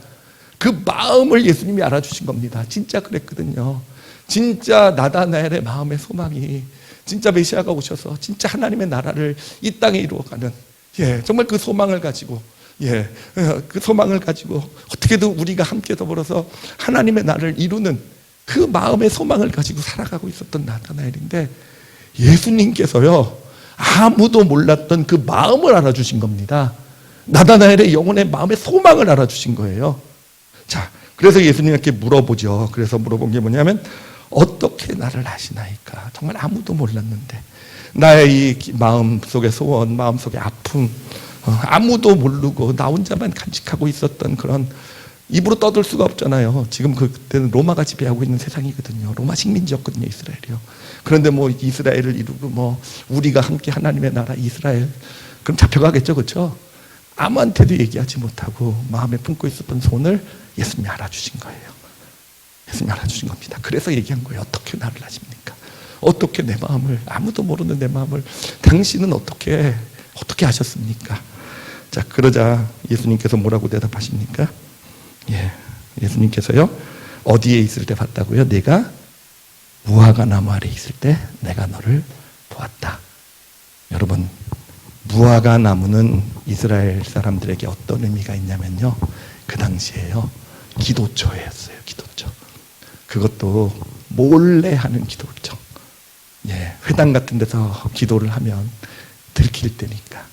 그 마음을 예수님이 알아주신 겁니다. 진짜 그랬거든요. 진짜 나다나엘의 마음의 소망이 진짜 메시아가 오셔서 진짜 하나님의 나라를 이 땅에 이루어가는, 정말 그 소망을 가지고, 그 소망을 가지고 어떻게든 우리가 함께 더불어서 하나님의 나라를 이루는 그 마음의 소망을 가지고 살아가고 있었던 나다나엘인데, 예수님께서요 아무도 몰랐던 그 마음을 알아주신 겁니다. 나다나엘의 영혼의 마음의 소망을 알아주신 거예요. 자, 그래서 예수님께 물어보죠. 그래서 물어본 게 뭐냐면, 어떻게 나를 아시나이까? 정말 아무도 몰랐는데 나의 이 마음 속의 소원, 마음 속의 아픔, 아무도 모르고 나 혼자만 간직하고 있었던 그런, 입으로 떠들 수가 없잖아요. 지금 그때는 로마가 지배하고 있는 세상이거든요. 로마 식민지였거든요, 이스라엘이요. 그런데 뭐 이스라엘을 이루고 뭐 우리가 함께 하나님의 나라 이스라엘, 그럼 잡혀가겠죠, 그렇죠? 아무한테도 얘기하지 못하고 마음에 품고 있었던 소원을 예수님이 알아주신 거예요. 예수님이 알아주신 겁니다. 그래서 얘기한 거예요. 어떻게 나를 아십니까? 어떻게 내 마음을, 아무도 모르는 내 마음을 당신은 어떻게 아셨습니까? 자, 그러자 예수님께서 뭐라고 대답하십니까? 예수님께서요, 어디에 있을 때 봤다고요? 내가 무화과 나무 아래 있을 때 내가 너를 보았다. 여러분, 무화과 나무는 이스라엘 사람들에게 어떤 의미가 있냐면요, 그 당시에요 기도처였어요. 기도처. 그것도 몰래 하는 기도죠. 회당 같은 데서 기도를 하면 들킬 때니까,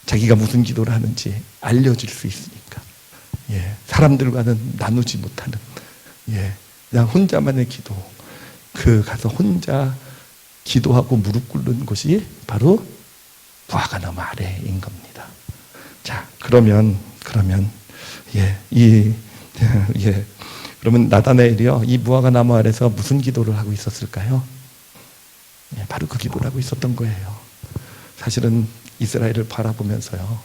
자기가 무슨 기도를 하는지 알려줄 수 있으니까, 사람들과는 나누지 못하는, 그냥 혼자만의 기도, 가서 혼자 기도하고 무릎 꿇는 곳이 바로 무화과나무 아래인 겁니다. 자, 그러면 그러면 나다나엘이요, 이 무화과나무 아래서 무슨 기도를 하고 있었을까요? 바로 그 기도를 하고 있었던 거예요. 사실은 이스라엘을 바라보면서요,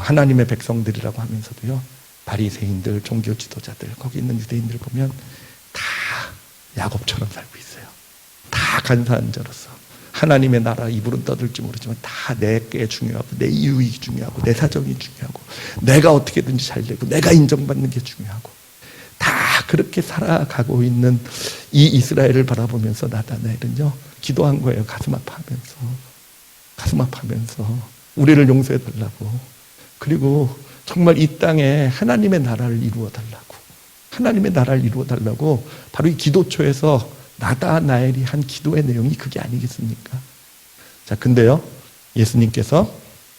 하나님의 백성들이라고 하면서도요, 바리새인들, 종교 지도자들, 거기 있는 유대인들 보면 다 야곱처럼 살고 있어요. 다 간사한 자로서 하나님의 나라, 입으로는 떠들지 모르지만 다 내게 중요하고, 내 이익이 중요하고, 내 사정이 중요하고, 내가 어떻게든지 잘 되고, 내가 인정받는 게 중요하고, 다 그렇게 살아가고 있는 이 이스라엘을 바라보면서 나다나엘은요 기도한 거예요. 가슴 아파하면서 우리를 용서해 달라고, 그리고 정말 이 땅에 하나님의 나라를 이루어 달라고, 바로 이 기도초에서 나다나엘이 한 기도의 내용이 그게 아니겠습니까? 자, 근데요, 예수님께서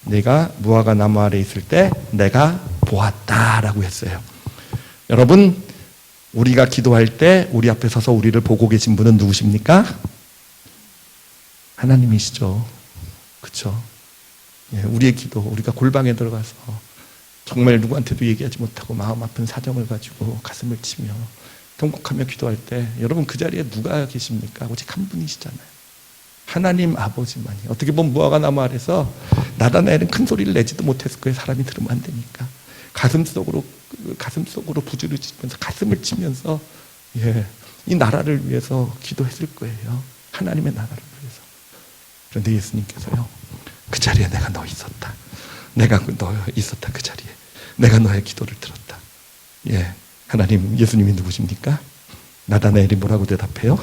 내가 무화과 나무 아래 있을 때 내가 보았다라고 했어요. 여러분, 우리가 기도할 때 우리 앞에 서서 우리를 보고 계신 분은 누구십니까? 하나님이시죠. 그렇죠? 우리의 기도, 우리가 골방에 들어가서 정말 누구한테도 얘기하지 못하고 마음 아픈 사정을 가지고 가슴을 치며 통곡하며 기도할 때, 여러분 그 자리에 누가 계십니까? 오직 한 분이시잖아요. 하나님 아버지만이. 어떻게 보면 무화과 나무 아래서 나다나엘은 큰 소리를 내지도 못했을 거예요. 사람이 들으면 안 되니까. 가슴 속으로 부르짖으면서, 가슴을 치면서 이 나라를 위해서 기도했을 거예요. 하나님의 나라를 위해서. 그런데 예수님께서요, 그 자리에 내가 너 있었다. 너 있었다. 그 자리에 내가 너의 기도를 들었다. 하나님, 예수님이 누구십니까? 나다나엘이 뭐라고 대답해요?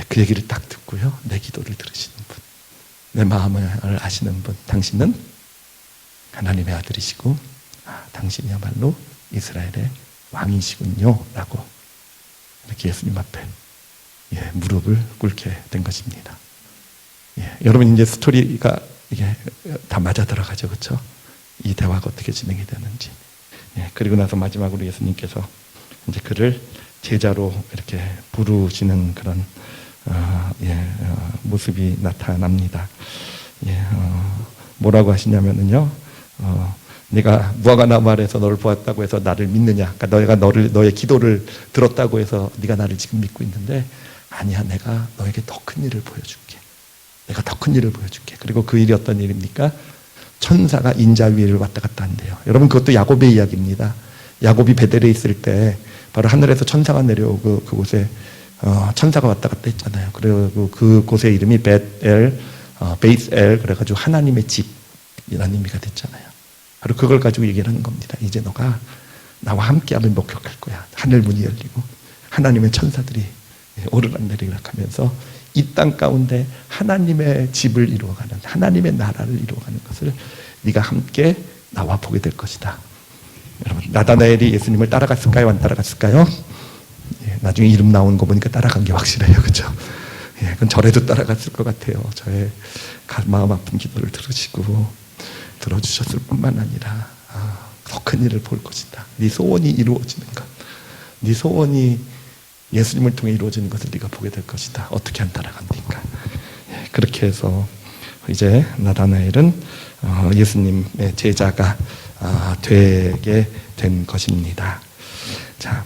그 얘기를 딱 듣고요, 내 기도를 들으시는 분, 내 마음을 아시는 분, 당신은 하나님의 아들이시고 당신이야말로 이스라엘의 왕이시군요 라고 이렇게 예수님 앞에 무릎을 꿇게 된 것입니다. 여러분, 이제 스토리가 이게 다 맞아 들어가죠, 그렇죠? 이 대화가 어떻게 진행이 되는지. 그리고 나서 마지막으로 예수님께서 이제 그를 제자로 이렇게 부르시는 그런 모습이 나타납니다. 뭐라고 하시냐면은요, 내가 무화과 나무 아래서 너를 보았다고 해서 나를 믿느냐? 그러니까 너의 기도를 들었다고 해서 네가 나를 지금 믿고 있는데, 아니야, 내가 너에게 더 큰 일을 보여줄게. 내가 더 큰 일을 보여줄게. 그리고 그 일이 어떤 일입니까? 천사가 인자 위를 왔다 갔다 한대요. 여러분, 그것도 야곱의 이야기입니다. 야곱이 베델에 있을 때 바로 하늘에서 천사가 내려오고 그곳에 천사가 왔다 갔다 했잖아요. 그리고 그곳의 이름이 베이스엘, 그래가지고 하나님의 집이라는 의미가 됐잖아요. 바로 그걸 가지고 얘기를 하는 겁니다. 이제 너가 나와 함께하면 목격할 거야. 하늘 문이 열리고 하나님의 천사들이 오르락내리락 하면서 이 땅 가운데 하나님의 집을 이루어가는, 하나님의 나라를 이루어가는 것을 네가 함께 나와 보게 될 것이다. 여러분, 나다나엘이 예수님을 따라갔을까요? 안 따라갔을까요? 나중에 이름 나오는 거 보니까 따라간 게 확실해요. 그렇죠? 그건 절에도 따라갔을 것 같아요. 저의 마음 아픈 기도를 들으시고 들어주셨을 뿐만 아니라 더 큰 일을 볼 것이다. 네 소원이 이루어지는 것, 네 소원이 예수님을 통해 이루어지는 것을 네가 보게 될 것이다. 어떻게 안 따라갑니까? 그렇게 해서 이제 나다나엘은 예수님의 제자가 되게 된 것입니다. 자,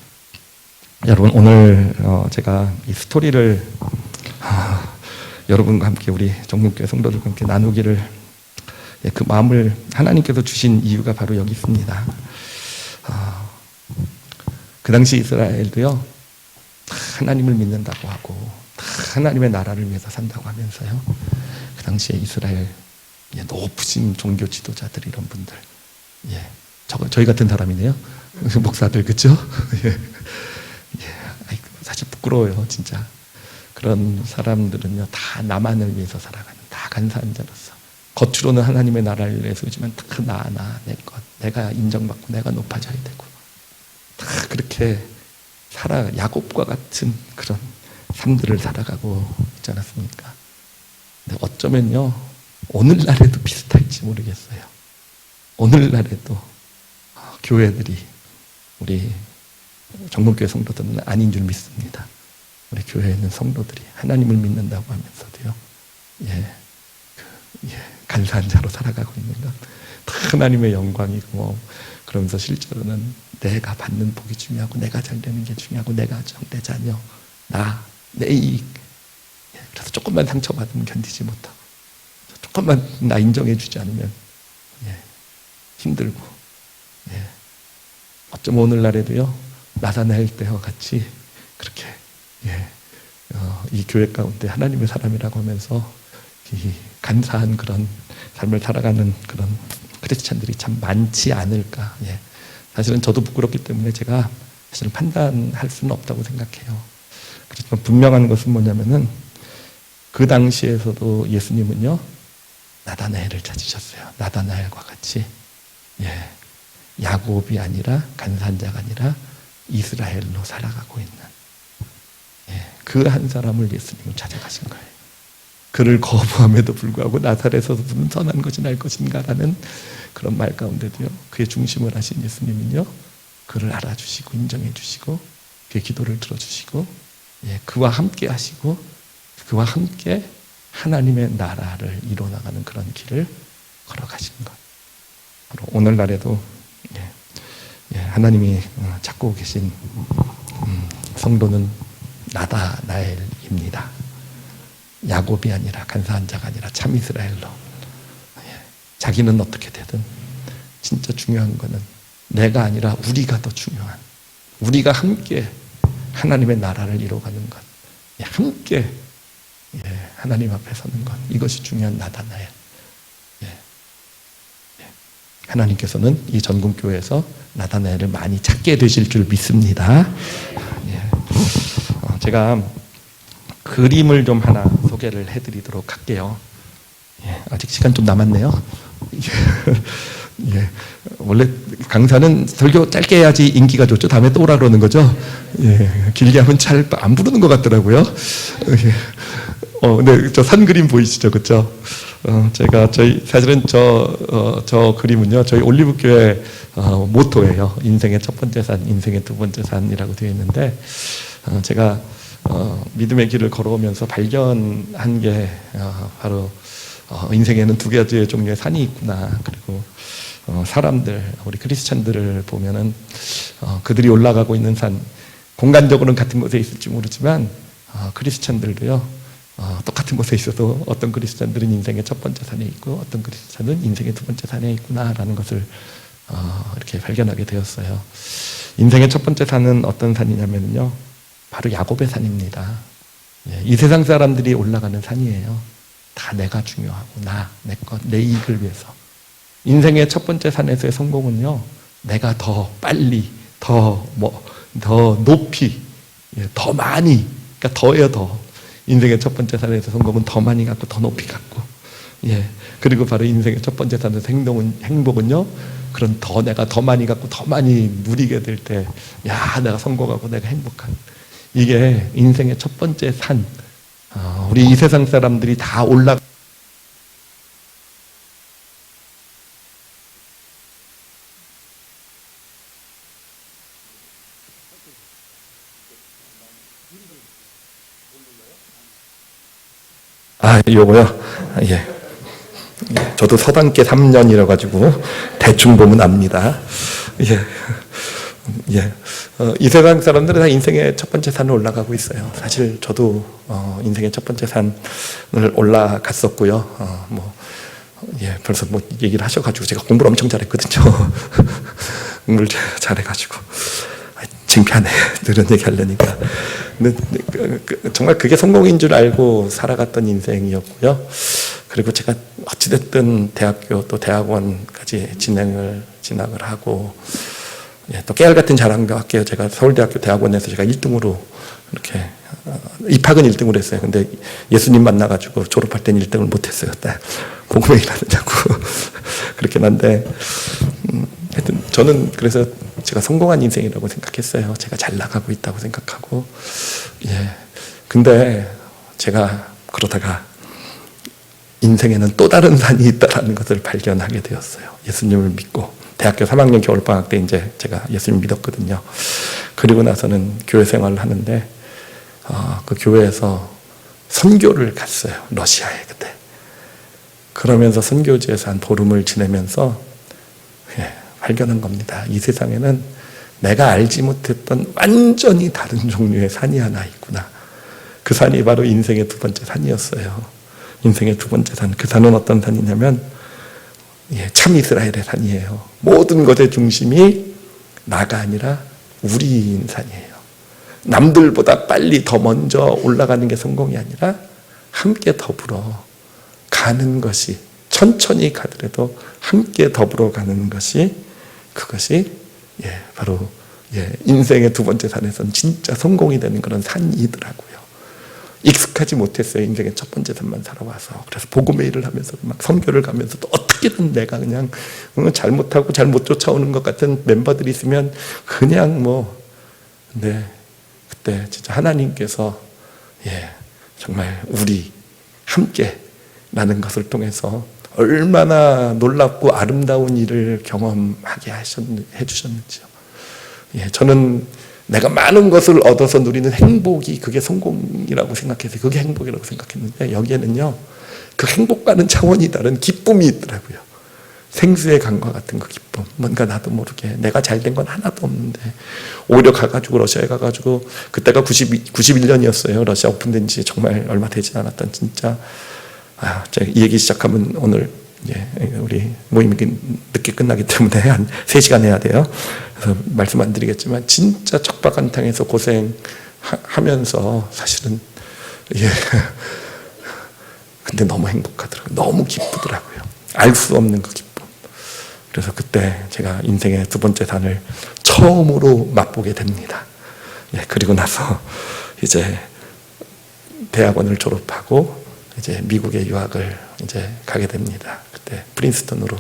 여러분, 오늘 제가 이 스토리를 여러분과 함께, 우리 정문교회 성도들과 함께 나누기를, 그 마음을 하나님께서 주신 이유가 바로 여기 있습니다. 그 당시 이스라엘도요, 하나님을 믿는다고 하고 하나님의 나라를 위해서 산다고 하면서요, 그 당시에 이스라엘 높으신 종교 지도자들, 이런 분들, 저희 같은 사람이네요. 목사들, 그렇죠? 사실 부끄러워요, 진짜. 그런 사람들은요, 다 나만을 위해서 살아가는, 다 간사한 자로서 겉으로는 하나님의 나라를 위해서 오지만 다 내 것, 내가 인정받고 내가 높아져야 되고, 다 그렇게 야곱과 같은 그런 삶들을 살아가고 있지 않았습니까? 근데 어쩌면요, 오늘날에도 비슷할지 모르겠어요. 오늘날에도 교회들이, 우리 정문교회 성도들은 아닌 줄 믿습니다. 우리 교회에 있는 성도들이 하나님을 믿는다고 하면서도요, 간사한 자로 살아가고 있는 것, 다 하나님의 영광이고, 그러면서 실제로는 내가 받는 복이 중요하고, 내가 잘 되는 게 중요하고, 내 가정, 내 자녀, 내 이익. 그래서 조금만 상처받으면 견디지 못하고, 조금만 나 인정해주지 않으면 힘들고, 어쩌면 오늘날에도요, 나다나엘 때와 같이 그렇게 이 교회 가운데 하나님의 사람이라고 하면서 이 간사한 그런 삶을 살아가는 그런 크리스찬들이 참 많지 않을까. 사실은 저도 부끄럽기 때문에 제가 사실은 판단할 수는 없다고 생각해요. 그렇지만 분명한 것은 뭐냐면은, 그 당시에서도 예수님은요, 나다나엘을 찾으셨어요. 나다나엘과 같이 야곱이 아니라, 간사한 자가 아니라 이스라엘로 살아가고 있는 그 한 사람을 예수님은 찾아가신 거예요. 그를 거부함에도 불구하고 나사렛에서 무슨 선한 것이 날 것인가라는 그런 말 가운데도요, 그의 중심을 하신 예수님은요, 그를 알아주시고 인정해 주시고 그의 기도를 들어주시고, 그와 함께 하시고, 그와 함께 하나님의 나라를 이뤄나가는 그런 길을 걸어가신 것. 바로 오늘날에도 하나님이 찾고 계신 성도는 나다나엘입니다. 야곱이 아니라, 간사한 자가 아니라 참 이스라엘로. 자기는 어떻게 되든 진짜 중요한 거는 내가 아니라 우리가 더 중요한, 우리가 함께 하나님의 나라를 이뤄가는 것, 함께 하나님 앞에 서는 것, 이것이 중요한 나다나엘. 하나님께서는 이 전국교회에서 나다나엘을 많이 찾게 되실 줄 믿습니다. 제가 그림을 좀 하나 소개를 해드리도록 할게요. 아직 시간 좀 남았네요. 원래 강사는 설교 짧게 해야지 인기가 좋죠. 다음에 또 오라 그러는 거죠. 길게 하면 잘 안 부르는 것 같더라고요. 근데 저 산 그림 보이시죠, 그렇죠? 제가 사실은 저 그림은요, 저희 올리브교회 모토예요. 인생의 첫 번째 산, 인생의 두 번째 산이라고 되어 있는데, 제가 믿음의 길을 걸어오면서 발견한 게 바로 인생에는 두 가지의 종류의 산이 있구나. 그리고 사람들, 우리 크리스찬들을 보면은 그들이 올라가고 있는 산, 공간적으로는 같은 곳에 있을지 모르지만 크리스찬들도요, 똑같은 곳에 있어도 어떤 크리스찬들은 인생의 첫 번째 산에 있고 어떤 크리스찬은 인생의 두 번째 산에 있구나라는 것을 이렇게 발견하게 되었어요. 인생의 첫 번째 산은 어떤 산이냐면요, 바로 야곱의 산입니다. 이 세상 사람들이 올라가는 산이에요. 다 내가 중요하고 내 것, 내 이익을 위해서. 인생의 첫 번째 산에서의 성공은요, 내가 더 빨리 더 높이, 더 많이, 그러니까 더예요, 더. 인생의 첫 번째 산에서 성공은 더 많이 갖고 더 높이 갖고, 그리고 바로 인생의 첫 번째 산에서 행복은요, 그런 내가 더 많이 갖고 더 많이 누리게 될 때, 내가 성공하고 내가 행복한, 이게 인생의 첫 번째 산. 우리 이 세상 사람들이 다 요거요? 저도 서당계 3년이라 가지고 대충 보면 압니다. 이 세상 사람들은 다 인생의 첫 번째 산을 올라가고 있어요. 사실 저도 인생의 첫 번째 산을 올라갔었고요. 벌써 얘기를 하셔가지고 제가 공부를 엄청 잘했거든요. 공부를 잘해가지고 창피하네. 이런 얘기 하려니까. 정말 그게 성공인 줄 알고 살아갔던 인생이었고요. 그리고 제가 어찌됐든 대학교 또 대학원까지 진학을 하고, 또 깨알 같은 자랑도 할게요. 제가 서울대학교 대학원에서 제가 1등으로 이렇게 입학은 1등으로 했어요. 근데 예수님 만나가지고 졸업할 때는 1등을 못했어요. 복음에 일하느냐고 그렇긴 한데, 하여튼 저는 그래서 제가 성공한 인생이라고 생각했어요. 제가 잘 나가고 있다고 생각하고, 근데 제가 그러다가 인생에는 또 다른 산이 있다라는 것을 발견하게 되었어요. 예수님을 믿고 대학교 3학년 겨울방학 때 이제 제가 예수님 믿었거든요. 그리고 나서는 교회 생활을 하는데 그 교회에서 선교를 갔어요. 러시아에 그때. 그러면서 선교지에서 한 보름을 지내면서 발견한 겁니다. 이 세상에는 내가 알지 못했던 완전히 다른 종류의 산이 하나 있구나. 그 산이 바로 인생의 두 번째 산이었어요. 인생의 두 번째 산. 그 산은 어떤 산이냐면 참 이스라엘의 산이에요. 모든 것의 중심이 나가 아니라 우리인 산이에요. 남들보다 빨리 더 먼저 올라가는 게 성공이 아니라 함께 더불어 가는 것이, 천천히 가더라도 함께 더불어 가는 것이, 그것이 바로 인생의 두 번째 산에서는 진짜 성공이 되는 그런 산이더라고요. 익숙하지 못했어요. 인생의 첫 번째 산만 살아와서. 그래서 복음의 일을 하면서 막 선교를 가면서도 어떻게든 내가 그냥 잘못하고 잘못 쫓아오는 것 같은 멤버들이 있으면 그냥 근데 그때 진짜 하나님께서 정말 우리 함께라는 것을 통해서 얼마나 놀랍고 아름다운 일을 경험하게 해주셨는지요. 저는 내가 많은 것을 얻어서 누리는 행복이 그게 성공이라고 생각해서 그게 행복이라고 생각했는데, 여기에는요 그 행복과는 차원이 다른 기쁨이 있더라고요. 생수의 강과 같은 그 기쁨. 뭔가 나도 모르게 내가 잘된 건 하나도 없는데 오히려 가가지고 러시아에 가가지고, 그때가 91년이었어요. 러시아 오픈된 지 정말 얼마 되지 않았던, 진짜 제가 이 얘기 시작하면 오늘 우리 모임이 늦게 끝나기 때문에 한 3시간 해야 돼요. 그래서 말씀 안 드리겠지만 진짜 척박한탕에서 고생하면서 사실은 근데 너무 행복하더라고요. 너무 기쁘더라고요. 알 수 없는 그 기쁨. 그래서 그때 제가 인생의 두 번째 산을 처음으로 맛보게 됩니다. 그리고 나서 이제 대학원을 졸업하고 이제 미국에 유학을 이제 가게 됩니다. 그때 프린스턴으로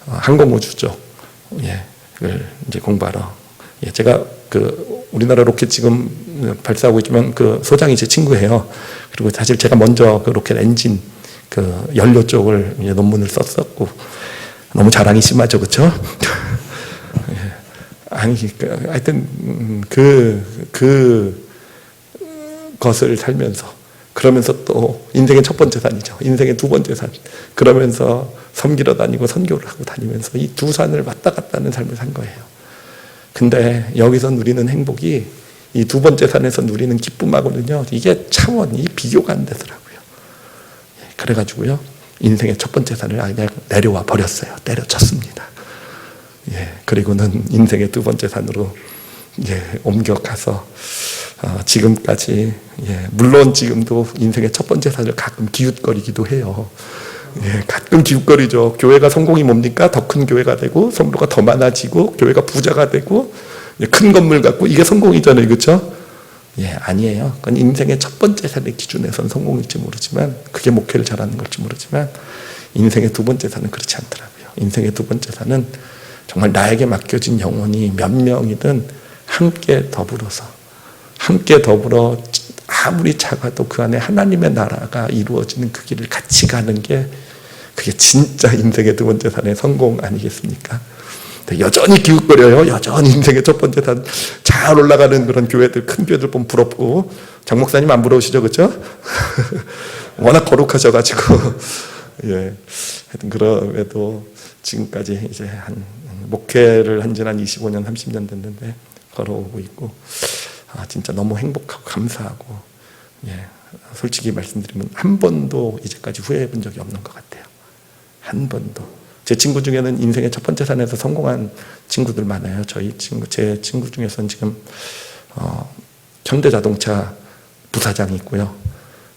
항공우주 쪽을 이제 공부하러. 제가 그 우리나라 로켓 지금 발사하고 있지만 그 소장이 제 친구예요. 그리고 사실 제가 먼저 그 로켓 엔진 그 연료 쪽을 이제 논문을 썼었고, 너무 자랑이 심하죠, 그렇죠? 아니, 하여튼 그 것을 살면서, 그러면서 또 인생의 첫 번째 산이죠. 인생의 두 번째 산. 그러면서 섬기러 다니고 선교를 하고 다니면서 이 두 산을 왔다 갔다 하는 삶을 산 거예요. 근데 여기서 누리는 행복이 이 두 번째 산에서 누리는 기쁨하고는요, 이게 차원이 비교가 안 되더라고요. 그래가지고요, 인생의 첫 번째 산을 그냥 내려와 버렸어요. 때려쳤습니다. 그리고는 인생의 두 번째 산으로 옮겨가서 지금까지, 물론 지금도 인생의 첫 번째 산을 가끔 기웃거리기도 해요. 가끔 기웃거리죠. 교회가 성공이 뭡니까? 더 큰 교회가 되고 성도가 더 많아지고 교회가 부자가 되고 큰 건물 갖고 이게 성공이잖아요, 그렇죠? 예, 아니에요. 그건 인생의 첫 번째 산의 기준에선 성공일지 모르지만, 그게 목회를 잘하는 걸지 모르지만, 인생의 두 번째 산은 그렇지 않더라고요. 인생의 두 번째 산은 정말 나에게 맡겨진 영혼이 몇 명이든 함께 더불어 아무리 작아도 그 안에 하나님의 나라가 이루어지는 그 길을 같이 가는 게, 그게 진짜 인생의 두 번째 산의 성공 아니겠습니까? 여전히 기웃거려요. 여전히 인생의 첫 번째 산 잘 올라가는 그런 교회들, 큰 교회들 보면 부럽고, 장 목사님 안 부러우시죠, 그렇죠? 워낙 거룩하셔가지고 예, 하여튼 그럼에도 지금까지 이제 목회를 한 지는 한 25년, 30년 됐는데 걸어오고 있고, 진짜 너무 행복하고 감사하고, 예, 솔직히 말씀드리면 한 번도 이제까지 후회해 본 적이 없는 것 같아요. 한 번도. 제 친구 중에는 인생의 첫 번째 산에서 성공한 친구들 많아요. 제 친구 중에서는 지금 현대자동차 부사장이 있고요.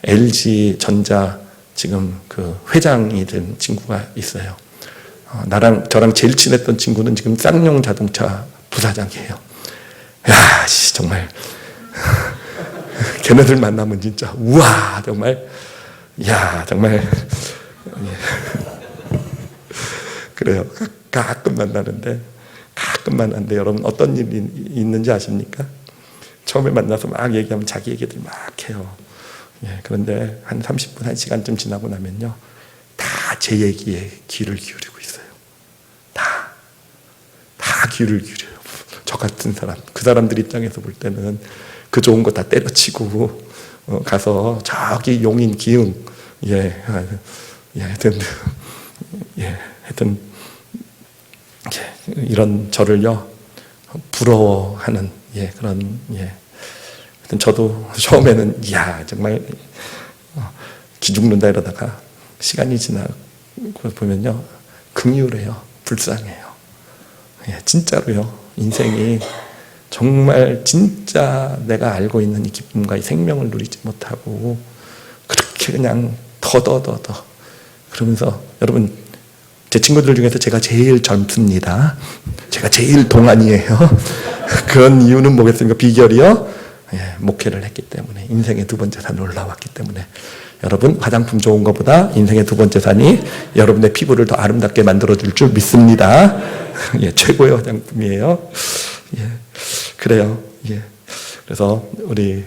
LG전자 지금 그 회장이 된 친구가 있어요. 저랑 제일 친했던 친구는 지금 쌍용 자동차 부사장이에요. 야, 정말 걔네들 만나면 진짜 우와, 정말, 야, 정말. 그래요. 가끔 만나는데 여러분 어떤 일이 있는지 아십니까? 처음에 만나서 막 얘기하면 자기 얘기들 막 해요. 예, 그런데 한 30분, 1시간쯤 지나고 나면요, 다 제 얘기에 귀를 기울이고 있어요. 다 귀를 기울여요. 저 같은 사람, 그 사람들 입장에서 볼 때는 그 좋은 거 다 때려치고 가서 저기 용인 기흥, 하여튼 이런 저를요 부러워하는 그런 하여튼 저도 처음에는 정말 기죽는다 이러다가 시간이 지나고 보면요 긍휼해요, 불쌍해요. 진짜로요. 인생이 정말 진짜 내가 알고 있는 이 기쁨과 이 생명을 누리지 못하고 그렇게 그냥 더 그러면서, 여러분 제 친구들 중에서 제가 제일 젊습니다. 제가 제일 동안이에요. 그런 이유는 뭐겠습니까? 비결이요? 목회를 했기 때문에, 인생의 두 번째 산에 올라왔기 때문에. 여러분, 화장품 좋은 것보다 인생의 두 번째 산이 여러분의 피부를 더 아름답게 만들어줄 줄 믿습니다. 최고의 화장품이에요. 그래요. 그래서 우리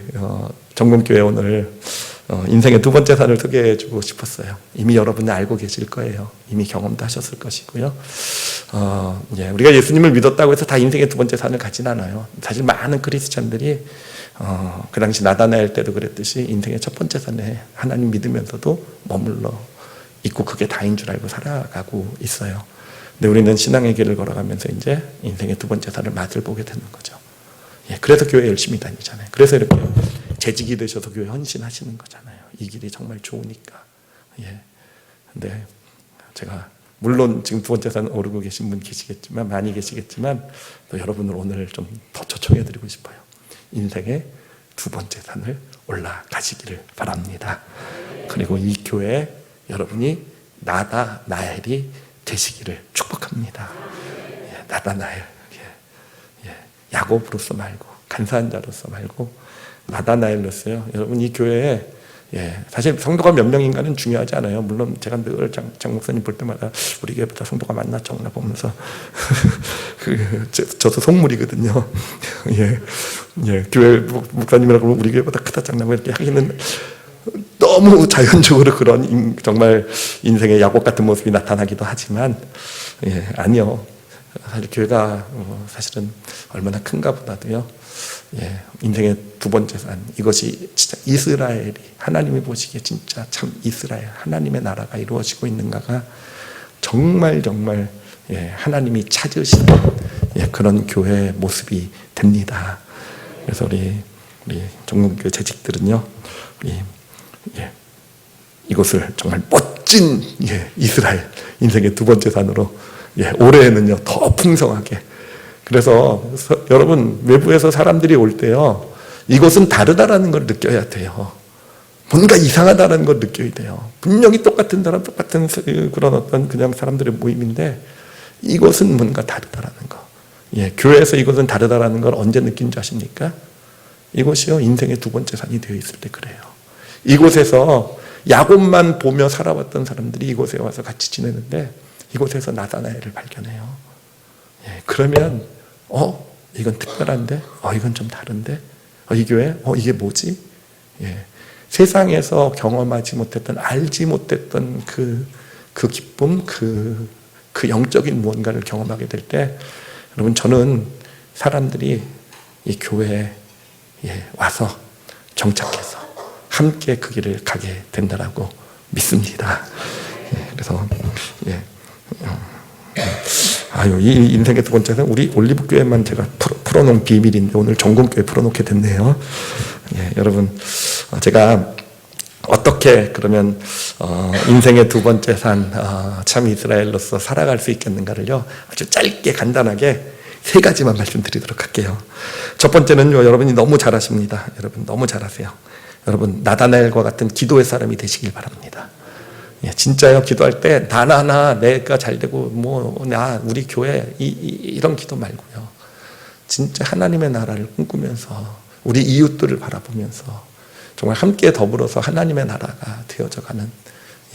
정금교회 오늘 인생의 두 번째 산을 소개해주고 싶었어요. 이미 여러분이 알고 계실 거예요. 이미 경험도 하셨을 것이고요. 우리가 예수님을 믿었다고 해서 다 인생의 두 번째 산을 가진 않아요. 사실 많은 크리스찬들이 그 당시 나다나엘 때도 그랬듯이 인생의 첫 번째 산에 하나님 믿으면서도 머물러 있고 그게 다인 줄 알고 살아가고 있어요. 근데 우리는 신앙의 길을 걸어가면서 이제 인생의 두 번째 산을 맛을 보게 되는 거죠. 그래서 교회 열심히 다니잖아요. 그래서 이렇게 재직이 되셔서 교회 헌신하시는 거잖아요. 이 길이 정말 좋으니까. 근데 제가 물론 지금 두 번째 산 오르고 계신 분 계시겠지만, 많이 계시겠지만, 또 여러분을 오늘 좀 더 초청해 드리고 싶어요. 인생의 두 번째 산을 올라가시기를 바랍니다. 그리고 이 교회 여러분이 나다나엘이 되시기를 축복합니다. 나다나엘. 야곱으로서 말고, 간사한 자로서 말고, 나다나엘로서요. 여러분 이 교회에 사실 성도가 몇 명인가는 중요하지 않아요. 물론 제가 늘 장 목사님 볼 때마다 우리 교회보다 성도가 많나 적나 보면서 저도 속물이거든요. 교회 목사님이라고 하면 우리 교회보다 크다 작나 뭐 이렇게 하기는 너무 자연적으로 그런 정말 인생의 야곱 같은 모습이 나타나기도 하지만 아니요. 사실 교회가 사실은 얼마나 큰가 보다도요. 인생의 두 번째 산, 이것이 진짜 이스라엘이 하나님이 보시기에 진짜 참 이스라엘 하나님의 나라가 이루어지고 있는가가 정말 하나님이 찾으시는 그런 교회의 모습이 됩니다. 그래서 우리 종문교회 재직들은요, 이것을 정말 멋진 이스라엘 인생의 두 번째 산으로 올해에는요 더 풍성하게. 그래서 여러분 외부에서 사람들이 올 때요 이것은 다르다라는 걸 느껴야 돼요. 뭔가 이상하다라는 걸 느껴야 돼요. 분명히 똑같은 사람, 똑같은 그런 어떤 그냥 사람들의 모임인데 이것은 뭔가 다르다라는 거. 예, 교회에서 이것은 다르다라는 걸 언제 느낀 줄 아십니까? 이곳이요, 인생의 두 번째 산이 되어 있을 때 그래요. 이곳에서 야곱만 보며 살아왔던 사람들이 이곳에 와서 같이 지내는데 이곳에서 나다나엘을 발견해요. 예, 그러면 이건 특별한데, 이건 좀 다른데, 이 교회, 이게 뭐지? 예, 세상에서 경험하지 못했던, 알지 못했던 그 기쁨, 그 영적인 무언가를 경험하게 될 때, 여러분, 저는 사람들이 이 교회에 와서 정착해서 함께 그 길을 가게 된다라고 믿습니다. 그래서 이 인생의 두 번째는 우리 올리브교회만 제가 풀어놓은 비밀인데 오늘 전공교회 풀어놓게 됐네요. 여러분, 제가 어떻게 그러면 인생의 두 번째 산 참 이스라엘로서 살아갈 수 있겠는가를요, 아주 짧게 간단하게 세 가지만 말씀드리도록 할게요. 첫 번째는요, 여러분이 너무 잘하십니다. 여러분 너무 잘하세요. 여러분, 나다나엘과 같은 기도의 사람이 되시길 바랍니다. 진짜요, 기도할 때 나나 내가 잘 되고 우리 교회 이런 기도 말고요, 진짜 하나님의 나라를 꿈꾸면서 우리 이웃들을 바라보면서 정말 함께 더불어서 하나님의 나라가 되어져 가는,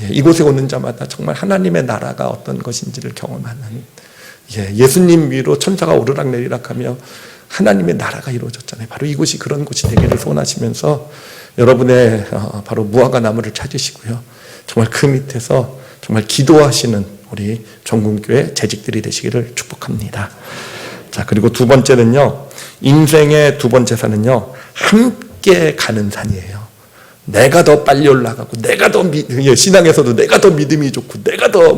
이곳에 오는 자마다 정말 하나님의 나라가 어떤 것인지를 경험하는, 예수님 위로 천사가 오르락내리락하며 하나님의 나라가 이루어졌잖아요. 바로 이곳이 그런 곳이 되기를 소원하시면서 여러분의 바로 무화과 나무를 찾으시고요, 정말 그 밑에서 정말 기도하시는 우리 전군교회 재직들이 되시기를 축복합니다. 자, 그리고 두 번째는요, 인생의 두 번째 산은요, 함께 가는 산이에요. 내가 더 빨리 올라가고, 내가 더 신앙에서도 내가 더 믿음이 좋고, 내가 더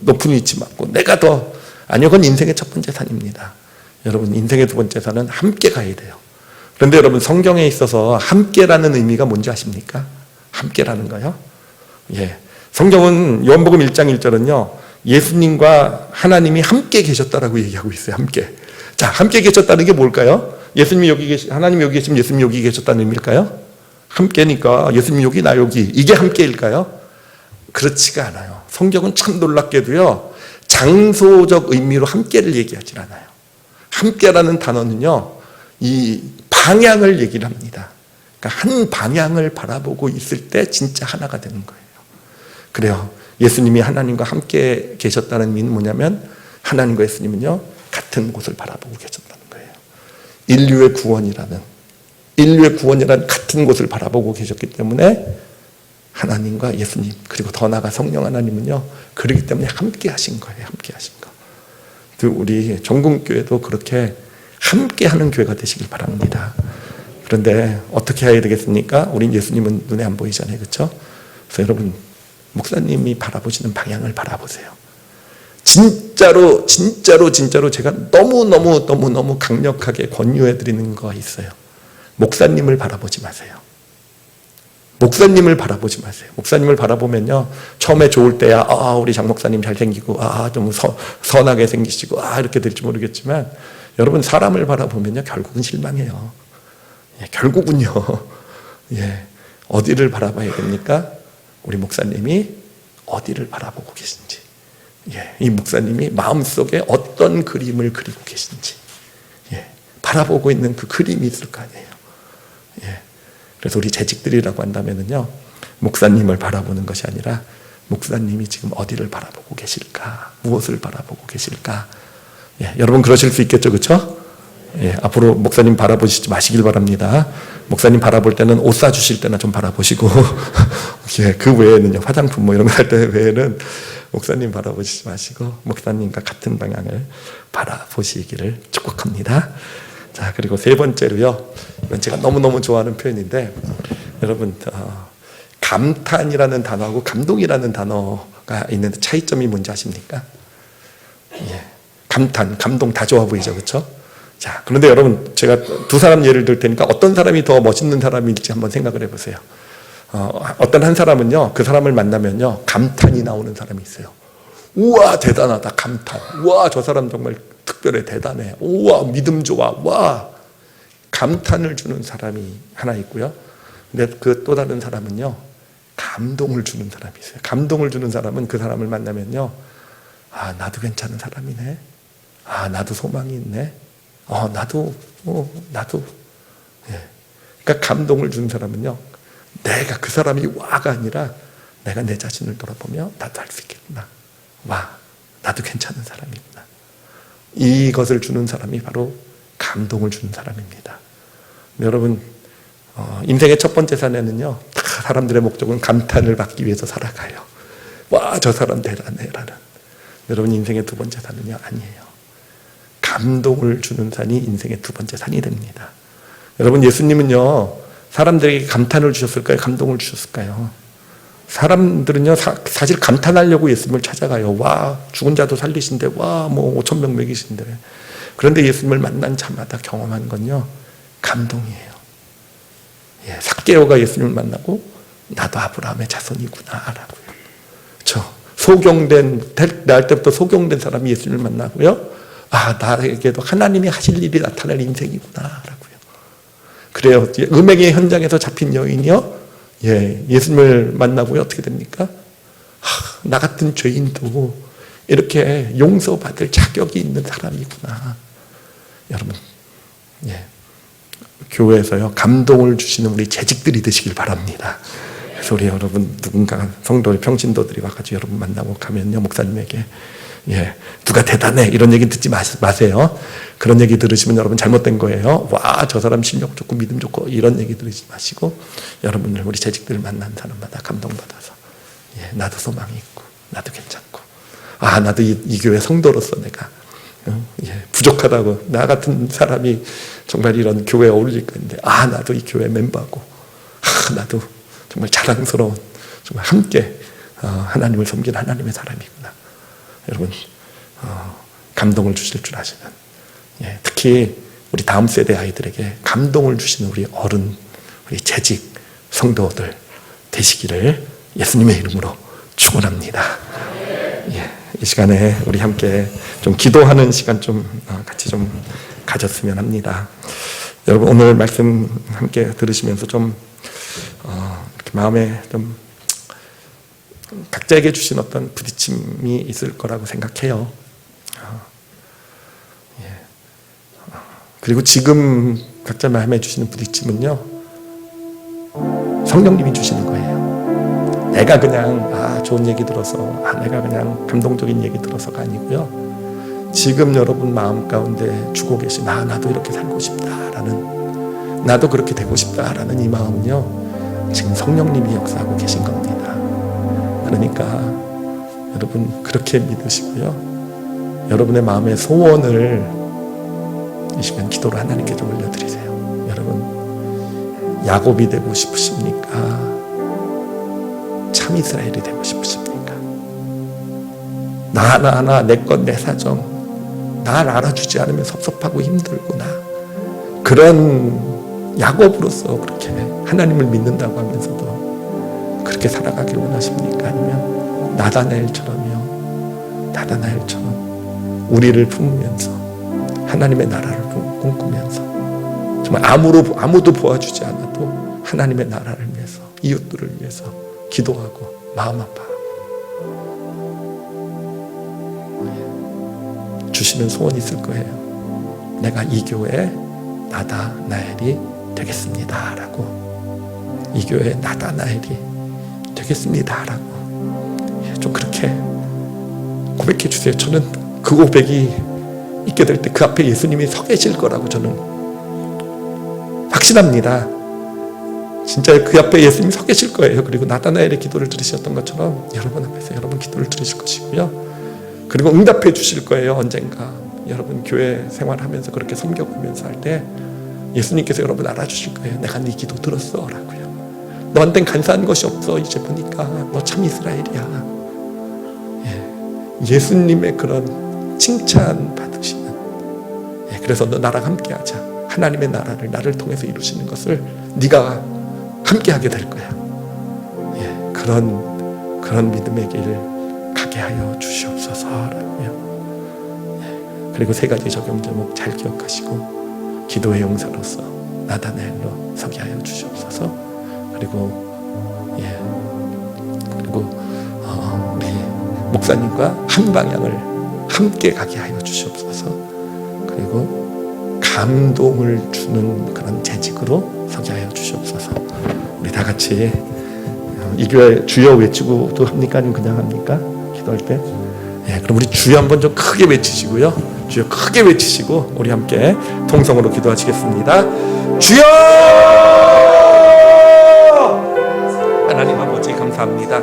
높은 위치 맞고, 내가 더, 아니요, 그건 인생의 첫 번째 산입니다. 여러분, 인생의 두 번째 산은 함께 가야 돼요. 그런데 여러분, 성경에 있어서 함께라는 의미가 뭔지 아십니까? 함께라는 거요. 성경은 요한복음 1장 1절은요, 예수님과 하나님이 함께 계셨다라고 얘기하고 있어요. 함께. 자, 함께 계셨다는 게 뭘까요? 예수님이 여기 하나님이 여기 계시면 예수님이 여기 계셨다는 의미일까요? 함께니까 예수님 여기 나 여기, 이게 함께일까요? 그렇지가 않아요. 성경은 참 놀랍게도요, 장소적 의미로 함께를 얘기하지 않아요. 함께라는 단어는요, 이 방향을 얘기를 합니다. 그러니까 한 방향을 바라보고 있을 때 진짜 하나가 되는 거예요. 그래요. 예수님이 하나님과 함께 계셨다는 의미는 뭐냐면, 하나님과 예수님은요, 같은 곳을 바라보고 계셨다는 거예요. 인류의 구원이라는 같은 곳을 바라보고 계셨기 때문에 하나님과 예수님, 그리고 더 나아가 성령 하나님은요, 그렇기 때문에 함께 하신 거예요. 함께 하신 거. 우리 전국교회도 그렇게 함께 하는 교회가 되시길 바랍니다. 그런데 어떻게 해야 되겠습니까? 우린 예수님은 눈에 안 보이잖아요. 그렇죠? 그래서 여러분, 목사님이 바라보시는 방향을 바라보세요. 진짜로 제가 너무 강력하게 권유해 드리는 거 있어요. 목사님을 바라보지 마세요. 목사님을 바라보지 마세요. 목사님을 바라보면요, 처음에 좋을 때야 우리 장 목사님 잘생기고 좀 선하게 생기시고 이렇게 될지 모르겠지만, 여러분, 사람을 바라보면요, 결국은 실망해요. 결국은요, 어디를 바라봐야 됩니까? 우리 목사님이 어디를 바라보고 계신지, 이 목사님이 마음속에 어떤 그림을 그리고 계신지, 바라보고 있는 그 그림이 있을 거 아니에요. 그래서 우리 재직들이라고 한다면은요, 목사님을 바라보는 것이 아니라 목사님이 지금 어디를 바라보고 계실까, 무엇을 바라보고 계실까. 여러분 그러실 수 있겠죠, 그렇죠? 앞으로 목사님 바라보시지 마시길 바랍니다. 목사님 바라볼 때는 옷 사주실 때나 좀 바라보시고 그 외에는요, 화장품 이런 거 할 때 외에는 목사님 바라보시지 마시고 목사님과 같은 방향을 바라보시기를 축복합니다. 자, 그리고 세 번째로요, 이건 제가 너무너무 좋아하는 표현인데, 여러분, 감탄이라는 단어하고 감동이라는 단어가 있는데 차이점이 뭔지 아십니까? 감탄, 감동 다 좋아 보이죠, 그렇죠? 자, 그런데 여러분, 제가 두 사람 예를 들 테니까 어떤 사람이 더 멋있는 사람일지 한번 생각을 해보세요. 어떤 한 사람은요, 그 사람을 만나면요, 감탄이 나오는 사람이 있어요. 우와, 대단하다, 감탄. 우와, 저 사람 정말 특별해, 대단해. 우와, 믿음 좋아. 와, 감탄을 주는 사람이 하나 있고요. 근데 그 또 다른 사람은요, 감동을 주는 사람이 있어요. 감동을 주는 사람은 그 사람을 만나면요, 나도 괜찮은 사람이네. 아, 나도 소망이 있네. 나도. 예. 그러니까 감동을 준 사람은요, 내가 그 사람이 와가 아니라 내가 내 자신을 돌아보며 나도 할 수 있겠구나. 와, 나도 괜찮은 사람이구나. 이것을 주는 사람이 바로 감동을 주는 사람입니다. 여러분, 인생의 첫 번째 산에는요, 다 사람들의 목적은 감탄을 받기 위해서 살아가요. 와, 저 사람 대단해라는. 여러분, 인생의 두 번째 산은요, 아니에요. 감동을 주는 산이 인생의 두 번째 산이 됩니다. 여러분, 예수님은요, 사람들에게 감탄을 주셨을까요? 감동을 주셨을까요? 사람들은요, 사실 감탄하려고 예수님을 찾아가요. 와, 죽은 자도 살리신데, 와, 5,000명 먹이신데. 그런데 예수님을 만난 자마다 경험한 건요, 감동이에요. 예, 삭개오가 예수님을 만나고, 나도 아브라함의 자손이구나, 라고요. 날 때부터 소경된 사람이 예수님을 만나고요. 아, 나에게도 하나님이 하실 일이 나타날 인생이구나, 라고요. 그래요. 음행의 현장에서 잡힌 여인이요. 예수님을 만나고요. 어떻게 됩니까? 나 같은 죄인도 이렇게 용서받을 자격이 있는 사람이구나. 여러분, 교회에서요, 감동을 주시는 우리 재직들이 되시길 바랍니다. 그래서 우리 여러분, 누군가 성도의 평신도들이 와가지고 여러분 만나고 가면요, 목사님에게 누가 대단해 이런 얘기 듣지 마세요. 그런 얘기 들으시면 여러분 잘못된 거예요. 와, 저 사람 실력 좋고 믿음 좋고 이런 얘기 들으지 마시고, 여러분들 우리 재직들 만난 사람마다 감동받아서 나도 소망이 있고 나도 괜찮고, 아, 나도 이 교회 성도로서 내가 부족하다고, 나 같은 사람이 정말 이런 교회에 어울릴 건데, 아, 나도 이 교회 멤버고, 아, 나도 정말 자랑스러운, 정말 함께 하나님을 섬기는 하나님의 사람이구나. 여러분, 감동을 주실 줄 아시는, 특히 우리 다음 세대 아이들에게 감동을 주시는 우리 어른, 우리 재직 성도들 되시기를 예수님의 이름으로 축원합니다. 이 시간에 우리 함께 좀 기도하는 시간 좀 같이 좀 가졌으면 합니다. 여러분, 오늘 말씀 함께 들으시면서 좀 이렇게 마음에 좀 각자에게 주신 어떤 부딪힘이 있을 거라고 생각해요. 그리고 지금 각자 마음에 주시는 부딪힘은요, 성령님이 주시는 거예요. 내가 그냥 좋은 얘기 들어서, 내가 그냥 감동적인 얘기 들어서가 아니고요, 지금 여러분 마음 가운데 주고 계신, 나도 이렇게 살고 싶다라는, 나도 그렇게 되고 싶다라는 이 마음은요, 지금 성령님이 역사하고 계신 겁니다. 그러니까 여러분 그렇게 믿으시고요, 여러분의 마음의 소원을 이 시간 기도로 하나님께 좀 올려드리세요. 여러분, 야곱이 되고 싶으십니까? 참 이스라엘이 되고 싶으십니까? 나 하나하나 내 것 내 사정, 날 알아주지 않으면 섭섭하고 힘들구나, 그런 야곱으로서 그렇게 하나님을 믿는다고 하면서도 그렇게 살아가길 원하십니까? 아니면 나다나엘처럼요, 우리를 품으면서 하나님의 나라를 꿈꾸면서 정말 아무도 도와주지 않아도 하나님의 나라를 위해서, 이웃들을 위해서 기도하고 마음 아파하고, 주시는 소원이 있을 거예요. 내가 이 교회 나다나엘이 되겠습니다 라고, 이 교회 나다나엘이 되겠습니다 라고 좀 그렇게 고백해 주세요. 저는 그 고백이 있게 될 때 그 앞에 예수님이 서 계실 거라고 저는 확신합니다. 진짜 그 앞에 예수님이 서 계실 거예요. 그리고 나다나엘의 기도를 들으셨던 것처럼 여러분 앞에서 여러분 기도를 들으실 것이고요, 그리고 응답해 주실 거예요. 언젠가 여러분 교회 생활하면서 그렇게 섬겨보면서 할 때 예수님께서 여러분 알아주실 거예요. 내가 네 기도 들었어 라고요. 너한텐 간사한 것이 없어. 이제 보니까 너 참 이스라엘이야. 예수님의 그런 칭찬 받으시는, 그래서 너 나랑 함께 하자, 하나님의 나라를 나를 통해서 이루시는 것을 네가 함께 하게 될 거야. 그런 믿음의 길 가게 하여 주시옵소서라고요. 그리고 세 가지 적용 제목 잘 기억하시고 기도의 용사로서 나다나엘로 서게 하여 주시옵소서. 그리고 우리 목사님과 한 방향을 함께 가게 하여 주시옵소서. 감동을 주는 그런 재직으로 서게 하여 주시옵소서. 우리 다 같이 이 교회 주여 외치고도 합니까? 아니면 그냥 합니까? 기도할 때? 예, 그럼 우리 주여 한번 좀 크게 외치시고요. 주여 크게 외치시고 우리 함께 통성으로 기도하시겠습니다. 주여! 하나님 아버지 감사합니다.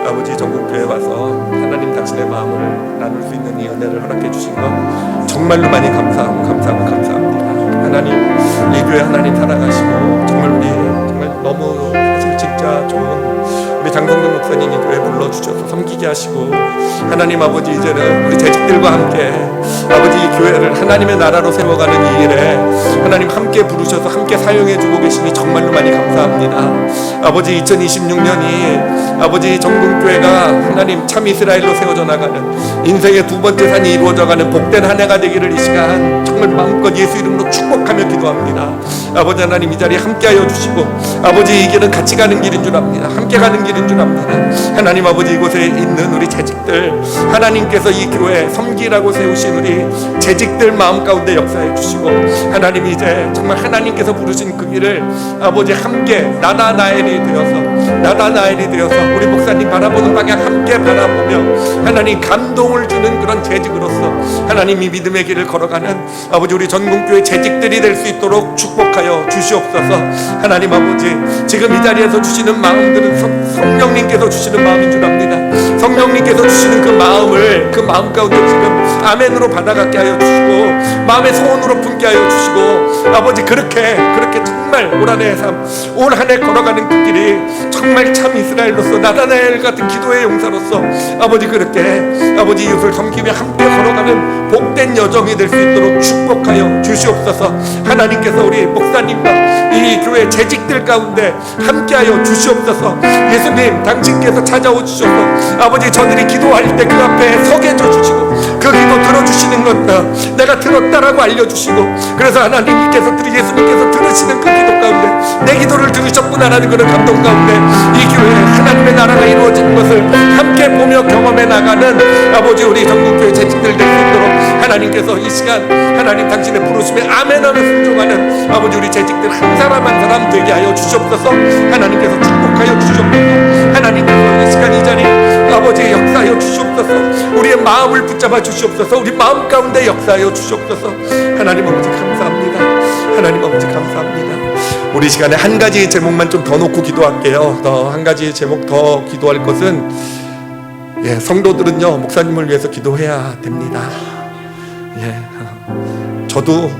아버지 전국교회 와서 하나님 당신의 마음을 나눌 수 있는 이 은혜를 허락해 주신 것 정말로 많이 감사합니다. 하나님 이 교회 하나님 살아가시고 정말 우리 정말 너무 사실 진짜 좋은 우리 장성준 목사님 이 교회 불러주셔서 섬기게 하시고 하나님 아버지 이제는 우리 재직들과 함께 아버지 이 교회를 하나님의 나라로 세워가는 이 일에 하나님 함께 부르셔서 함께 사용해주고 계시니 정말로 많이 감사합니다. 아버지 2026년이 아버지 전국교회가 하나님 참 이스라엘로 세워져 나가는 인생의 두 번째 산이 이루어져가는 복된 한 해가 되기를 이 시간 정말 마음껏 예수 이름으로 축복하며 기도합니다. 아버지 하나님 이 자리에 함께하여 주시고 아버지 이 길은 같이 가는 길인 줄 압니다. 함께 가는 길인 줄 압니다. 하나님 아버지 이곳에 있는 우리 재직들 하나님께서 이 교회 섬기라고 세우신 우리 재직들 마음 가운데 역사해 주시고 하나님 이제 정말 하나님께서 부르신 그 길을 아버지 함께 나다 나엘이 되어서 우리 목사님 바라보는 방향 함께 바라보며 하나님 감동을 주는 그런 재직으로서 하나님 이 믿음의 길을 걸어가는 아버지 우리 전국교회 재직들이 될 수 있도록 축복하여 주시옵소서. 하나님 아버지 지금 이 자리에서 주시는 마음들은 성령님께서 주시는 마음인 줄 압니다. 성령님께서 주시는 그 마음을 그 마음 가운데 지금 아멘으로 받아가게 하여 주시고 마음의 소원으로 품게 하여 주시고 아버지 그렇게 정말 올 한 해의 삶 올 한 해 걸어가는 그 길이 정말 참 이스라엘로서 나다나엘 같은 기도의 용사로서 아버지 그렇게 아버지 이웃을 섬기며 함께 걸어가는 복된 여정이 될 수 있도록 축복하여 주시옵소서. 하나님께서 우리 목사님과 이 교회 재직들 가운데 함께하여 주시옵소서. 예수님 당신께서 찾아오 주셔서 아버지 저들이 기도할 때 그 앞에 서게 해줘 주시고 그 기도 들어주시는 것다 내가 들었다라고 알려주시고 그래서 하나님께서 예수님께서 들으시는 그 기도 가운데 내 기도를 들으셨구나라는 그런 감동 가운데 이 교회 하나님의 나라가 이루어지는 것을 함께 보며 경험해 나가는 아버지 우리 전국교회 재직들 될 수 있도록 하나님께서 이 시간 하나님 당신의 부르심에 아멘하며 순종하는 아버지 우리 재직들 한 사람 한 사람 되게 하여 주시옵소서. 하나님께서 축복하여 주시옵소서. 하나님께서 이 시간 이 자리 아버지 역사하여 주시옵소서. 우리의 마음을 붙잡아 주시옵소서. 우리 마음 가운데 역사하여 주시옵소서. 하나님 아버지 감사합니다. 하나님 아버지 감사합니다. 우리 시간에 한 가지 제목만 좀 더 놓고 기도할게요. 더 한 가지 제목 더 기도할 것은 성도들은요 목사님을 위해서 기도해야 됩니다. 저도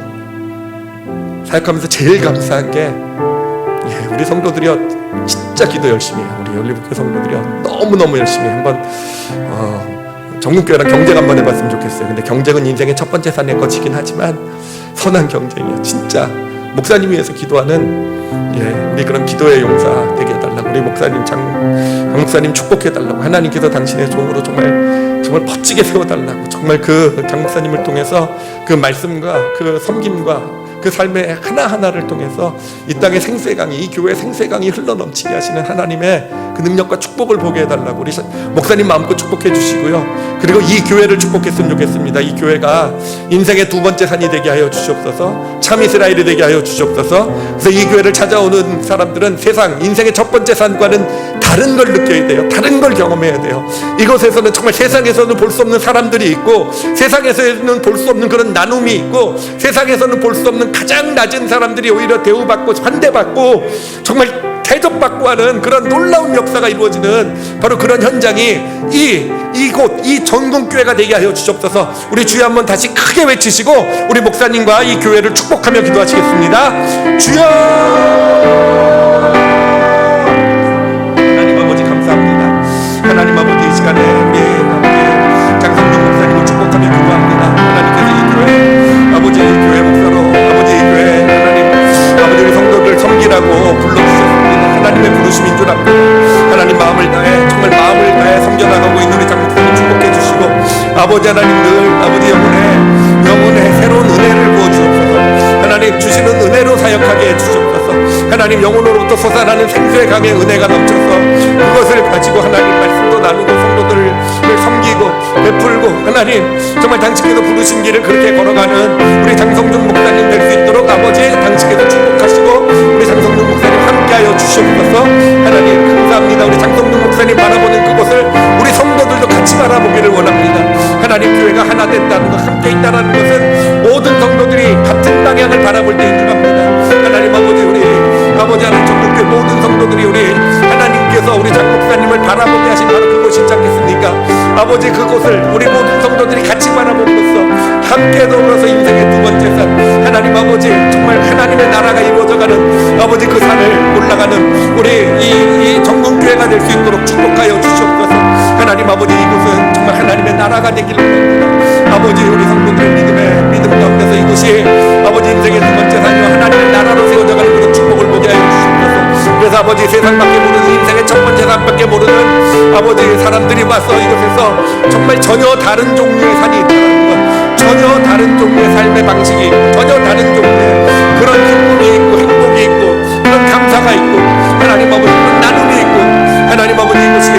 사역하면서 제일 감사한 게 우리 성도들이요 진짜 기도 열심히 해요. 우리 올리브교회 성도들이요 너무너무 열심히 한번 전국교회랑 경쟁 한번 해봤으면 좋겠어요. 근데 경쟁은 인생의 첫 번째 산의 것이긴 하지만 선한 경쟁이에요. 진짜 목사님 위해서 기도하는 우리 그런 기도의 용사 되게 해달라고 우리 목사님 장 목사님 축복해달라고 하나님께서 당신의 종으로 정말 멋지게 세워달라고 정말 그 장 목사님을 통해서 그 말씀과 그 섬김과 그 삶의 하나하나를 통해서 이 땅의 생수강이 이 교회의 생수강이 흘러넘치게 하시는 하나님의 그 능력과 축복을 보게 해달라고 우리 목사님 마음껏 축복해 주시고요. 그리고 이 교회를 축복했으면 좋겠습니다. 이 교회가 인생의 두 번째 산이 되게 하여 주시옵소서. 참 이스라엘이 되게 하여 주시옵소서. 그래서 이 교회를 찾아오는 사람들은 세상 인생의 첫 번째 산과는 다른 걸 느껴야 돼요. 다른 걸 경험해야 돼요. 이곳에서는 정말 세상에서는 볼 수 없는 사람들이 있고 세상에서는 볼 수 없는 그런 나눔이 있고 세상에서는 볼 수 없는 가장 낮은 사람들이 오히려 대우받고 환대받고 정말 대접받고 하는 그런 놀라운 역사가 이루어지는 바로 그런 현장이 이곳 이 전국교회가 되게 하여 주시옵소서. 우리 주여 한번 다시 크게 외치시고 우리 목사님과 이 교회를 축복하며 기도하시겠습니다. 주여 하나님 아버지 감사합니다. 하나님 아버지 이 시간에 우리 장성준 목사님을 축복하며 기도합니다. 하나님께서 이 교회 아버지 이 교회 목사로 아버지 이 교회 하나님 아버지 우리 성도들 섬기라고 불러주셨습니다. 하나님의 부르심인 줄 압니다. 하나님 마음을 다해 정말 마음을 다해 섬겨나가고 있는 우리 장 목사님 축복해 주시고 아버지 하나님 늘 아버지 영혼에 새로운 은혜를 부어주옵소서. 하나님 주시는 은혜로 사역하게 해주시옵소서. 하나님 영혼으로부터 솟아나는 생수의 강의 은혜가 넘쳐서 그것을 가지고 하나님 말씀도 나누고 성도들을 섬기고 주시고 베풀고 하나님 정말 당신께서 부르신 길을 그렇게 걸어가는 우리 장성준 목사님 될 수 있도록 아버지 당신께서 축복하시고 우리 장성준 목사님 함께하여 주시옵소서. 하나님 감사합니다. 우리 장성준 목사님 바라보는 그곳을 우리 성도들도 같이 바라보기를 원합니다. 하나님 교회가 하나 됐다는 것, 함께 있다는 것은 모든 성도들이 같은 방향을 바라볼 때인 줄 압니다. 하나님 아버지, 우리 아버지 하나님 전국교회 모든 성도들이 우리 하나님께서 우리 장 목사님을 바라보게 하신 바로 그곳이 있지 않겠습니까? 아버지 그곳을 우리 모든 성도들이 같이 바라봄으로써 함께 더불어서 인생의 두 번째 산 하나님 아버지 정말 하나님의 나라가 이루어져가는 아버지 그 산을 올라가는 우리 이 정금교회가 될 수 있도록 축복하여 주시옵소서. 하나님 아버지 이곳은 정말 하나님의 나라가 되기를 원합니다. 아버지 우리 성도들의 믿음 가운데서 이곳이 아버지 인생의 두 번째 산이와 하나님의 나라로 세워져가는 그런 축복을 보게 하여 주시옵소서. 그래서 아버지 세상밖에 모르는 인생의 첫 번째 산밖에 모르는 아버지 사람들이 와서 이곳에서 정말 전혀 다른 종류의 산이 있다는 것, 전혀 다른 종류의 삶의 방식이, 전혀 다른 종류의 그런 기쁨이 있고 행복이 있고 그런 감사가 있고 하나님 아버지 그런 나눔이 있고 하나님 아버지 이곳이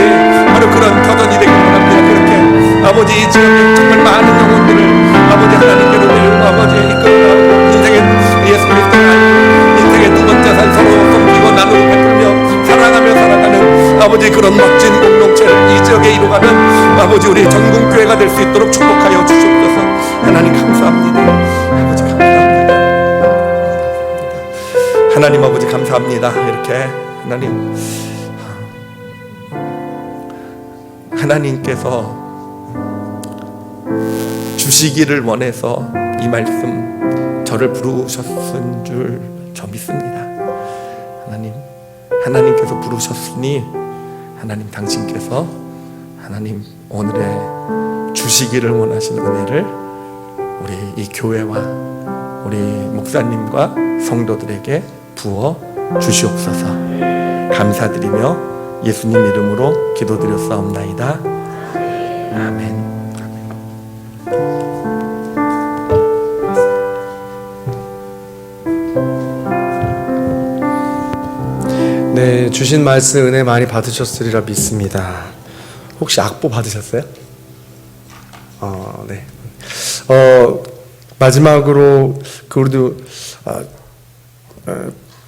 바로 그런 터전이 되기를 원합니다. 그렇게 아버지 이 지역에 정말 많은 영혼들을 아버지 하나님께로 데리고 아버지 이끌어가고 인생의 예수 그리스도를 알고 인생의 두 번째 산 서로 섬기고 나누고 베풀며 사랑하며 살아가는 아버지 그런 멋진 공동체를 이 지역에 이루어가는 아버지 우리 전국교회가 될 수 있도록 축복하여 주시옵소서. 하나님 감사합니다. 아버지 감사합니다. 하나님 아버지 감사합니다. 이렇게 하나님께서 주시기를 원해서 이 말씀 저를 부르셨은 줄 저 믿습니다. 하나님께서 부르셨으니 하나님 당신께서 하나님 오늘의 주시기를 원하시는 은혜를 우리 이 교회와 우리 목사님과 성도들에게 부어 주시옵소서. 감사드리며 예수님 이름으로 기도드렸사옵나이다. 아멘. 네, 주신 말씀 은혜 많이 받으셨으리라 믿습니다. 혹시 악보 받으셨어요? 네. 마지막으로 우리도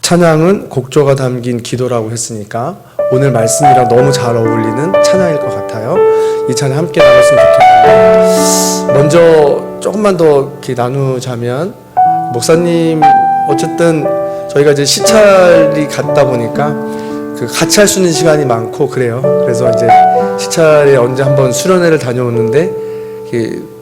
찬양은 곡조가 담긴 기도라고 했으니까 오늘 말씀이랑 너무 잘 어울리는 찬양일 것 같아요. 이 찬양 함께 나눴으면 좋겠는데 먼저 조금만 더 이렇게 나누자면 목사님 어쨌든 저희가 이제 시찰이 갔다 보니까 그 같이 할 수 있는 시간이 많고 그래요. 그래서 이제 시찰에 언제 한번 수련회를 다녀오는데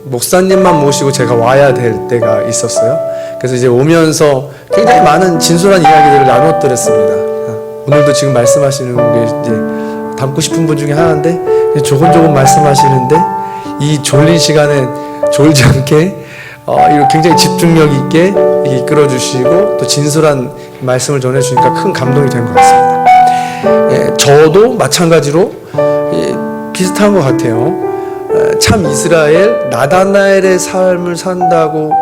목사님만 모시고 제가 와야 될 때가 있었어요. 그래서 이제 오면서 굉장히 많은 진솔한 이야기들을 나눠드렸습니다. 오늘도 지금 말씀하시는 게 이제 담고 싶은 분 중에 하나인데 조곤조곤 말씀하시는데 이 졸린 시간에 졸지 않게 굉장히 집중력 있게 이끌어주시고 또 진솔한 말씀을 전해주니까 큰 감동이 된 것 같습니다. 저도 마찬가지로 비슷한 것 같아요. 참 이스라엘 나다나엘의 삶을 산다고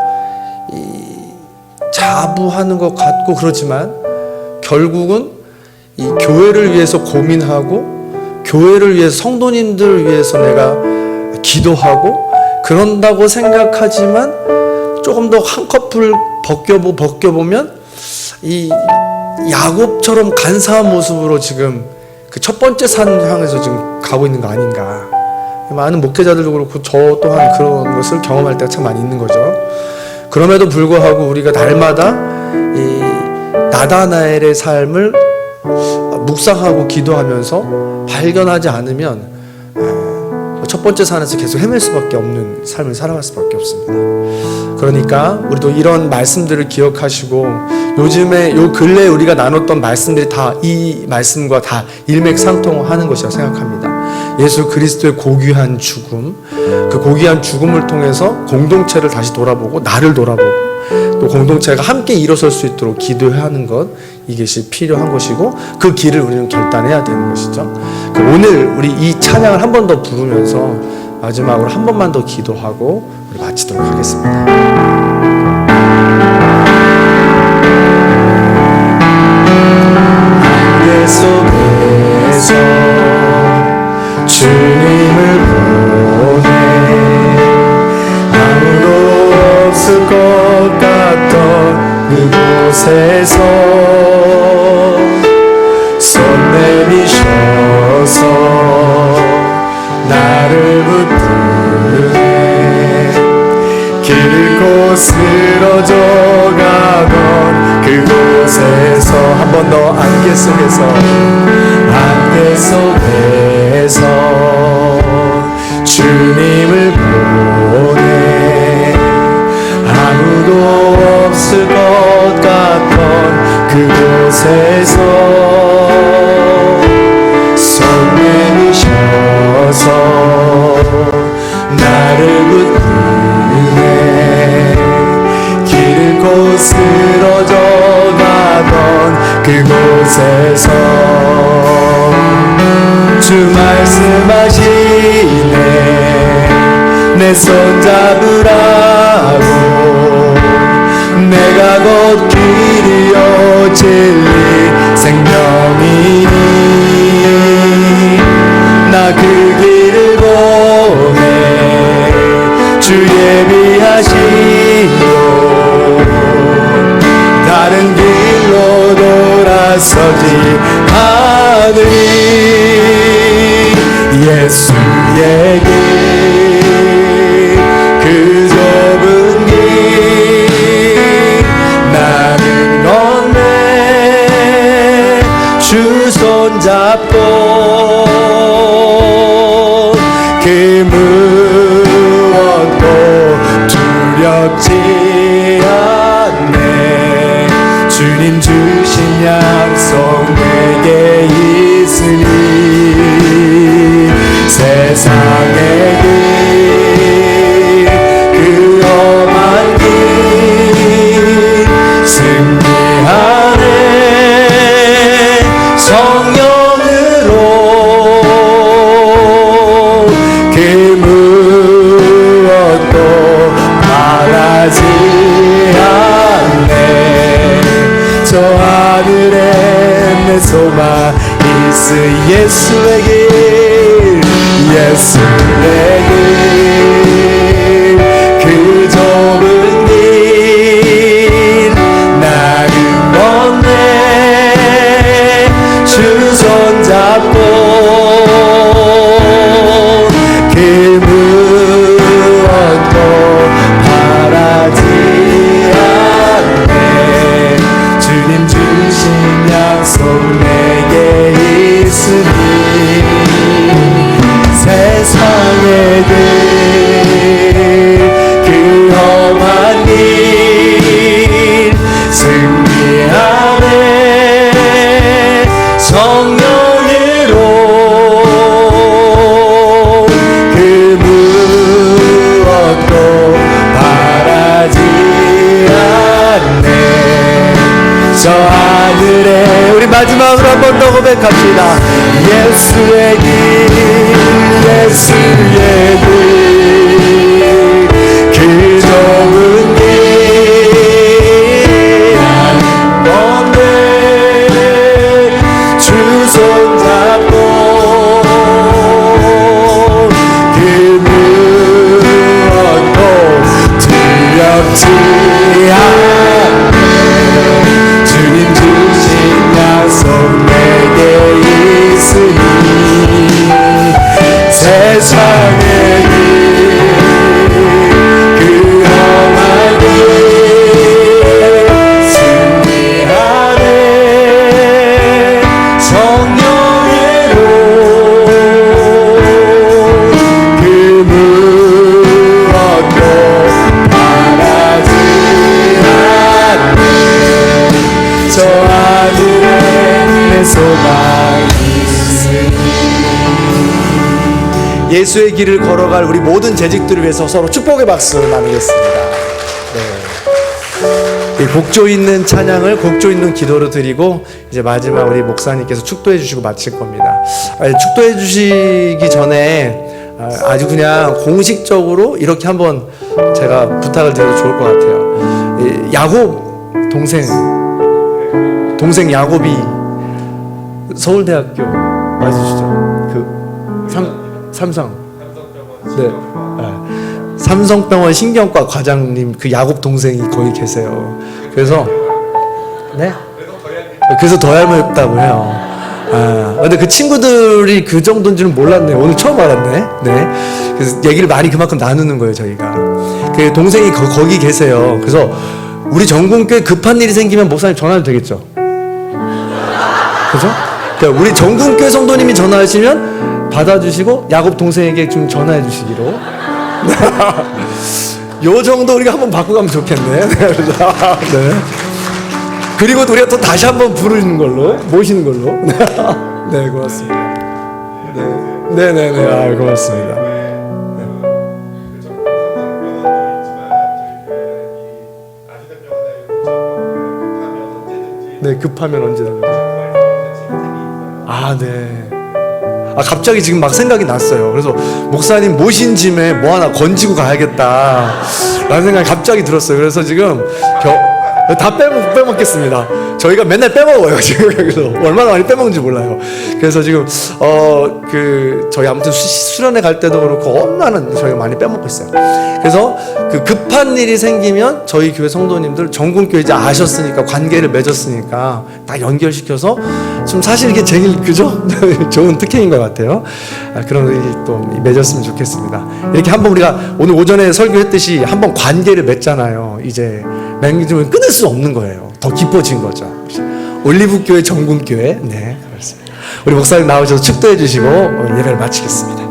자부하는 것 같고 그렇지만 결국은 이 교회를 위해서 고민하고 교회를 위해서 성도님들을 위해서 내가 기도하고 그런다고 생각하지만 조금 더 한꺼풀 벗겨보면 이 야곱처럼 간사한 모습으로 지금 그 첫 번째 산 향해서 지금 가고 있는 거 아닌가. 많은 목회자들도 그렇고 저 또한 그런 것을 경험할 때가 참 많이 있는 거죠. 그럼에도 불구하고 우리가 날마다 이 나다나엘의 삶을 묵상하고 기도하면서 발견하지 않으면 첫 번째 산에서 계속 헤맬 수밖에 없는 삶을 살아갈 수밖에 없습니다. 그러니까 우리도 이런 말씀들을 기억하시고 요즘에 요 근래에 우리가 나눴던 말씀들이 다 이 말씀과 다 일맥상통하는 것이라고 생각합니다. 예수 그리스도의 고귀한 죽음, 그 고귀한 죽음을 통해서 공동체를 다시 돌아보고 나를 돌아보고 또 공동체가 함께 일어설 수 있도록 기도해야 하는 것, 이것이 필요한 것이고 그 길을 우리는 결단해야 되는 것이죠. 오늘 우리 이 찬양을 한 번 더 부르면서 마지막으로 한 번만 더 기도하고 우리 마치도록 하겠습니다. 안개 속에서 주님을 그곳에서 손 내미셔서 나를 붙드네. 길고 쓰러져 가던 그곳에서 한 번 더 안개 속에서 주님을 보내. 아무도 없을 것 같던 그곳에서 손 내미셔서 나를 붙드네. 길고 쓰러져 가던 그곳에서 주 말씀하시네. 내 손 잡으라고. 내가 곧 길이요 진리 생명이니 나 그 길을 보내. 주 예비하시고 다른 길로 돌아서지 않으리. 예수의 길 그 좁은 길 나는 걷네. 주 손잡고 그 무엇도 두렵지 않네. 주님 주신 약속 내게 있으니 세상의 길 그 험한 길 승리하네. 성령으로 그 무엇도 바라지 않네. 저 하늘에 내 소망 있으. 예수의 길 예수의 길 그 좁은 길 나는 걷네. 주 손잡고 그 무엇도 바라지 않네. 주님 주신 약속 내게 있으니 세상의 길 그 험한 길 승리하네. 성령으로 그 무엇도 바라지 않네. 저 하늘에 우리 마지막으로 한 번 더 고백합시다. 예수의 길 예수의 길 그 좁은 길 나는 걷네. 주 손잡고 그 무엇도 두렵지 않네. 주님 주신 약속 내게 있으니 세상의 길 그 험한 길 승리하네. 성령으로 그 무엇도 바라지 않네. 저 하늘에 내 소망이 있으니. 예수의 길을 걸어갈 우리 모든 재직들을 위해서 서로 축복의 박수 나누겠습니다. 이 곡조 있는 찬양을 곡조 있는 기도로 드리고 이제 마지막 우리 목사님께서 축도해 주시고 마칠 겁니다. 축도해 주시기 전에 아주 그냥 공식적으로 이렇게 한번 제가 부탁을 드려도 좋을 것 같아요. 야곱 동생 야곱이 서울대학교 맞으시죠? 그 삼성 네. 삼성병원 신경과 과장님 그 야곱 동생이 거기 계세요. 그래서 네? 그래서 더 얄밉다고 해요. 아, 근데 그 친구들이 그 정도인 줄은 몰랐네요. 오늘 처음 알았네. 네. 그래서 얘기를 많이 그만큼 나누는 거예요, 저희가. 그 동생이 거기 계세요. 그래서 우리 전공교회 급한 일이 생기면 목사님 전화해도 되겠죠? 그죠? 그러니까 우리 전공교회 성도님이 전화하시면 받아주시고 야곱 동생에게 좀 전화해 주시기로. 요 정도 우리가 한번 바꿔가면 좋겠네. 네. 그리고 우리가 또 다시 한번 부르는 걸로, 모시는 걸로. 네, 고맙습니다. 네, 네, 네, 아, 고맙습니다. 네, 급하면 언제든지. 아, 네. 아, 갑자기 지금 막 생각이 났어요. 그래서 목사님 모신 짐에 뭐 하나 건지고 가야겠다 라는 생각이 갑자기 들었어요. 그래서 지금 다 빼먹겠습니다. 저희가 맨날 빼먹어요, 지금. 그래서 얼마나 많이 빼먹는지 몰라요. 그래서 지금, 저희 아무튼 수련회 갈 때도 그렇고, 얼마나 저희가 많이 빼먹고 있어요. 그래서 그 급한 일이 생기면 저희 교회 성도님들 전공교회 이제 아셨으니까, 관계를 맺었으니까, 다 연결시켜서, 좀 사실 이게 제일, 그죠? 좋은 특혜인 것 같아요. 그런 일이 또 맺었으면 좋겠습니다. 이렇게 한번 우리가 오늘 오전에 설교했듯이 한번 관계를 맺잖아요. 이제 맹기좀을 끊을 수 없는 거예요. 더 깊어진 거죠. 올리브교회 전공교회. 네, 그렇습니다. 우리 목사님 나오셔서 축도해 주시고 예배를 마치겠습니다.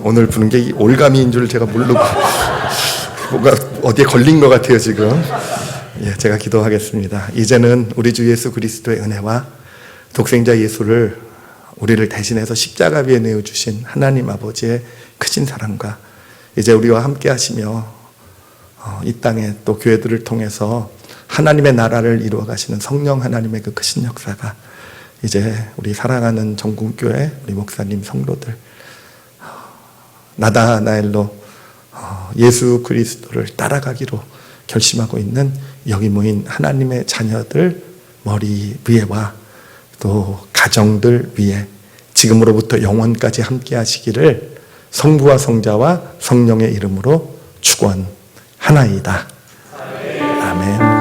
오늘 부는 게 올가미인 줄 제가 모르고 뭔가 어디에 걸린 것 같아요 지금. 예, 제가 기도하겠습니다. 이제는 우리 주 예수 그리스도의 은혜와 독생자 예수를 우리를 대신해서 십자가 위에 내어주신 하나님 아버지의 크신 사랑과 이제 우리와 함께 하시며 이 땅에 또 교회들을 통해서 하나님의 나라를 이루어 가시는 성령 하나님의 그 크신 역사가 이제 우리 사랑하는 전공교회 우리 목사님 성도들 나다나엘로 예수 그리스도를 따라가기로 결심하고 있는 여기 모인 하나님의 자녀들 머리 위에와 또 가정들 위에 지금으로부터 영원까지 함께 하시기를 성부와 성자와 성령의 이름으로 축원하나이다. 아멘.